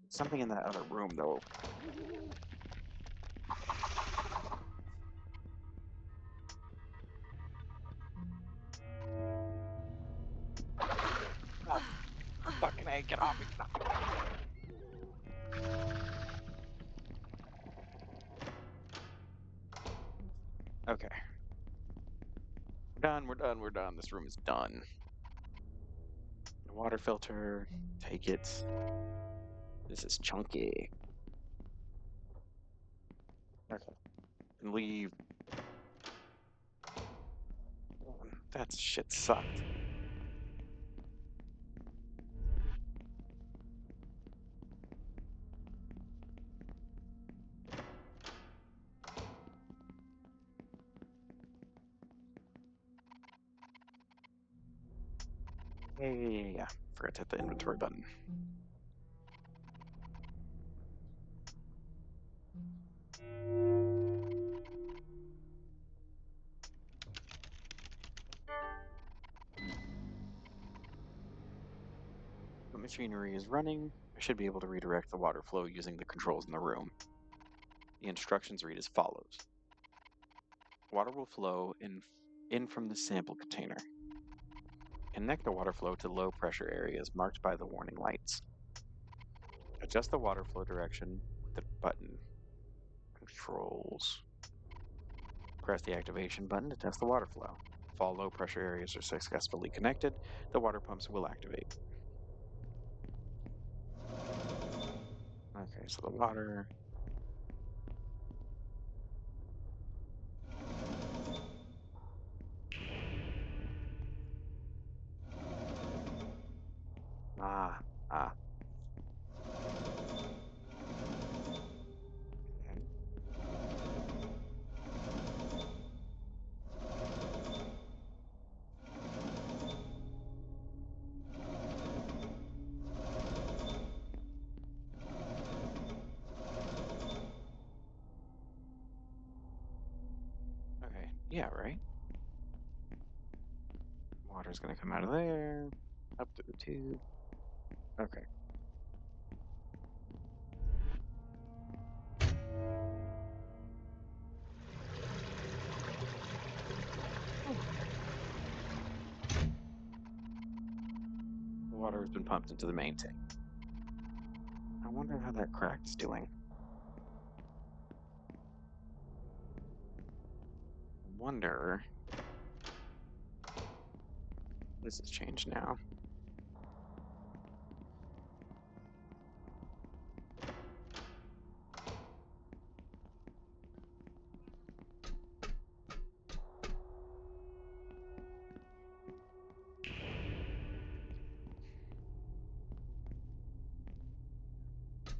Something in that other room, though. Oh, fucking A, get off me. Okay. We're done, we're done. This room is done. The water filter, take it. This is chunky. Okay. And leave. That shit sucked. Yeah. Forgot to hit the inventory button. The machinery is running. I should be able to redirect the water flow using the controls in the room. The instructions read as follows. Water will flow in from the sample container. Connect the water flow to low pressure areas marked by the warning lights. Adjust the water flow direction with the button. Controls. Press the activation button to test the water flow. If all low pressure areas are successfully connected, the water pumps will activate. Okay, so the water. Ah, ah. Okay. Okay, yeah, right? Water's gonna come out of there, up to the tube. Okay. The water has been pumped into the main tank. I wonder how that crack's doing. I wonder. This has changed now.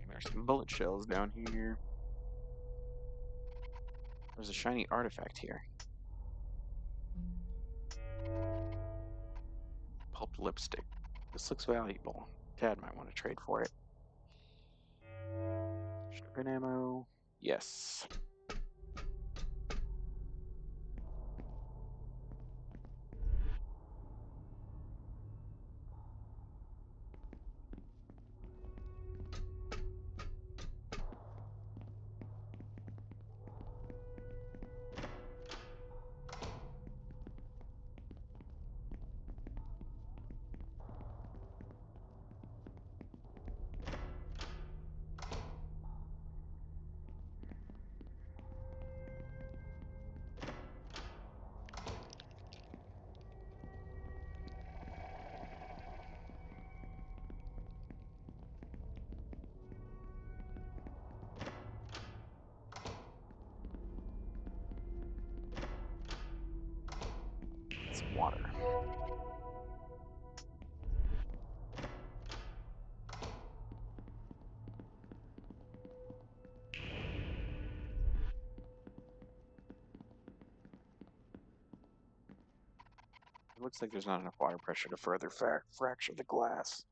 There's some bullet shells down here. There's a shiny artifact here. Pulp lipstick. This looks valuable. Tad might want to trade for it. Shotgun ammo. Yes. Some water. It looks like there's not enough water pressure to further fracture the glass.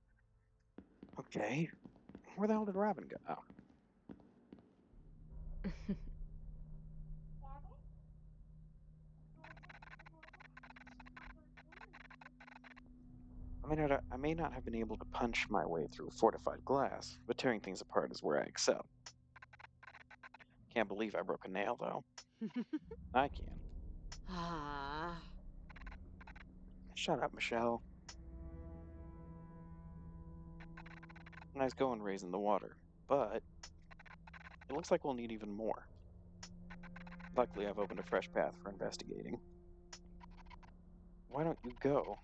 Okay. Where the hell did Robin go? Oh. I may not have been able to punch my way through fortified glass, but tearing things apart is where I excel. Can't believe I broke a nail, though. I can. Ah. Shut up, Michelle. Nice going raising the water, but it looks like we'll need even more. Luckily, I've opened a fresh path for investigating. Why don't you go?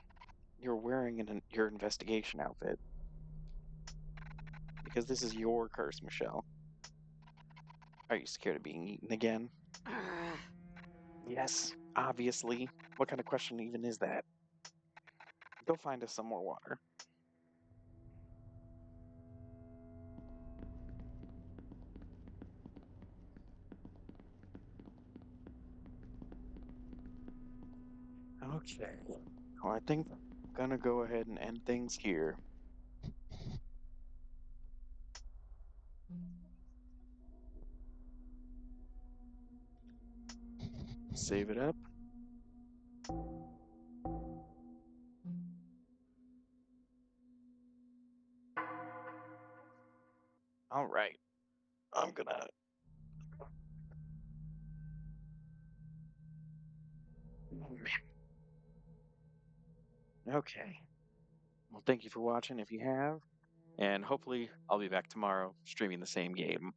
You're wearing your investigation outfit. Because this is your curse, Michelle. Are you scared of being eaten again? Ah. Yes, obviously. What kind of question even is that? Go find us some more water. Okay. Well, I think I'm gonna go ahead and end things here. Save it up. All right. I'm gonna. Oh, man. Okay. Well, thank you for watching if you have, and hopefully I'll be back tomorrow streaming the same game.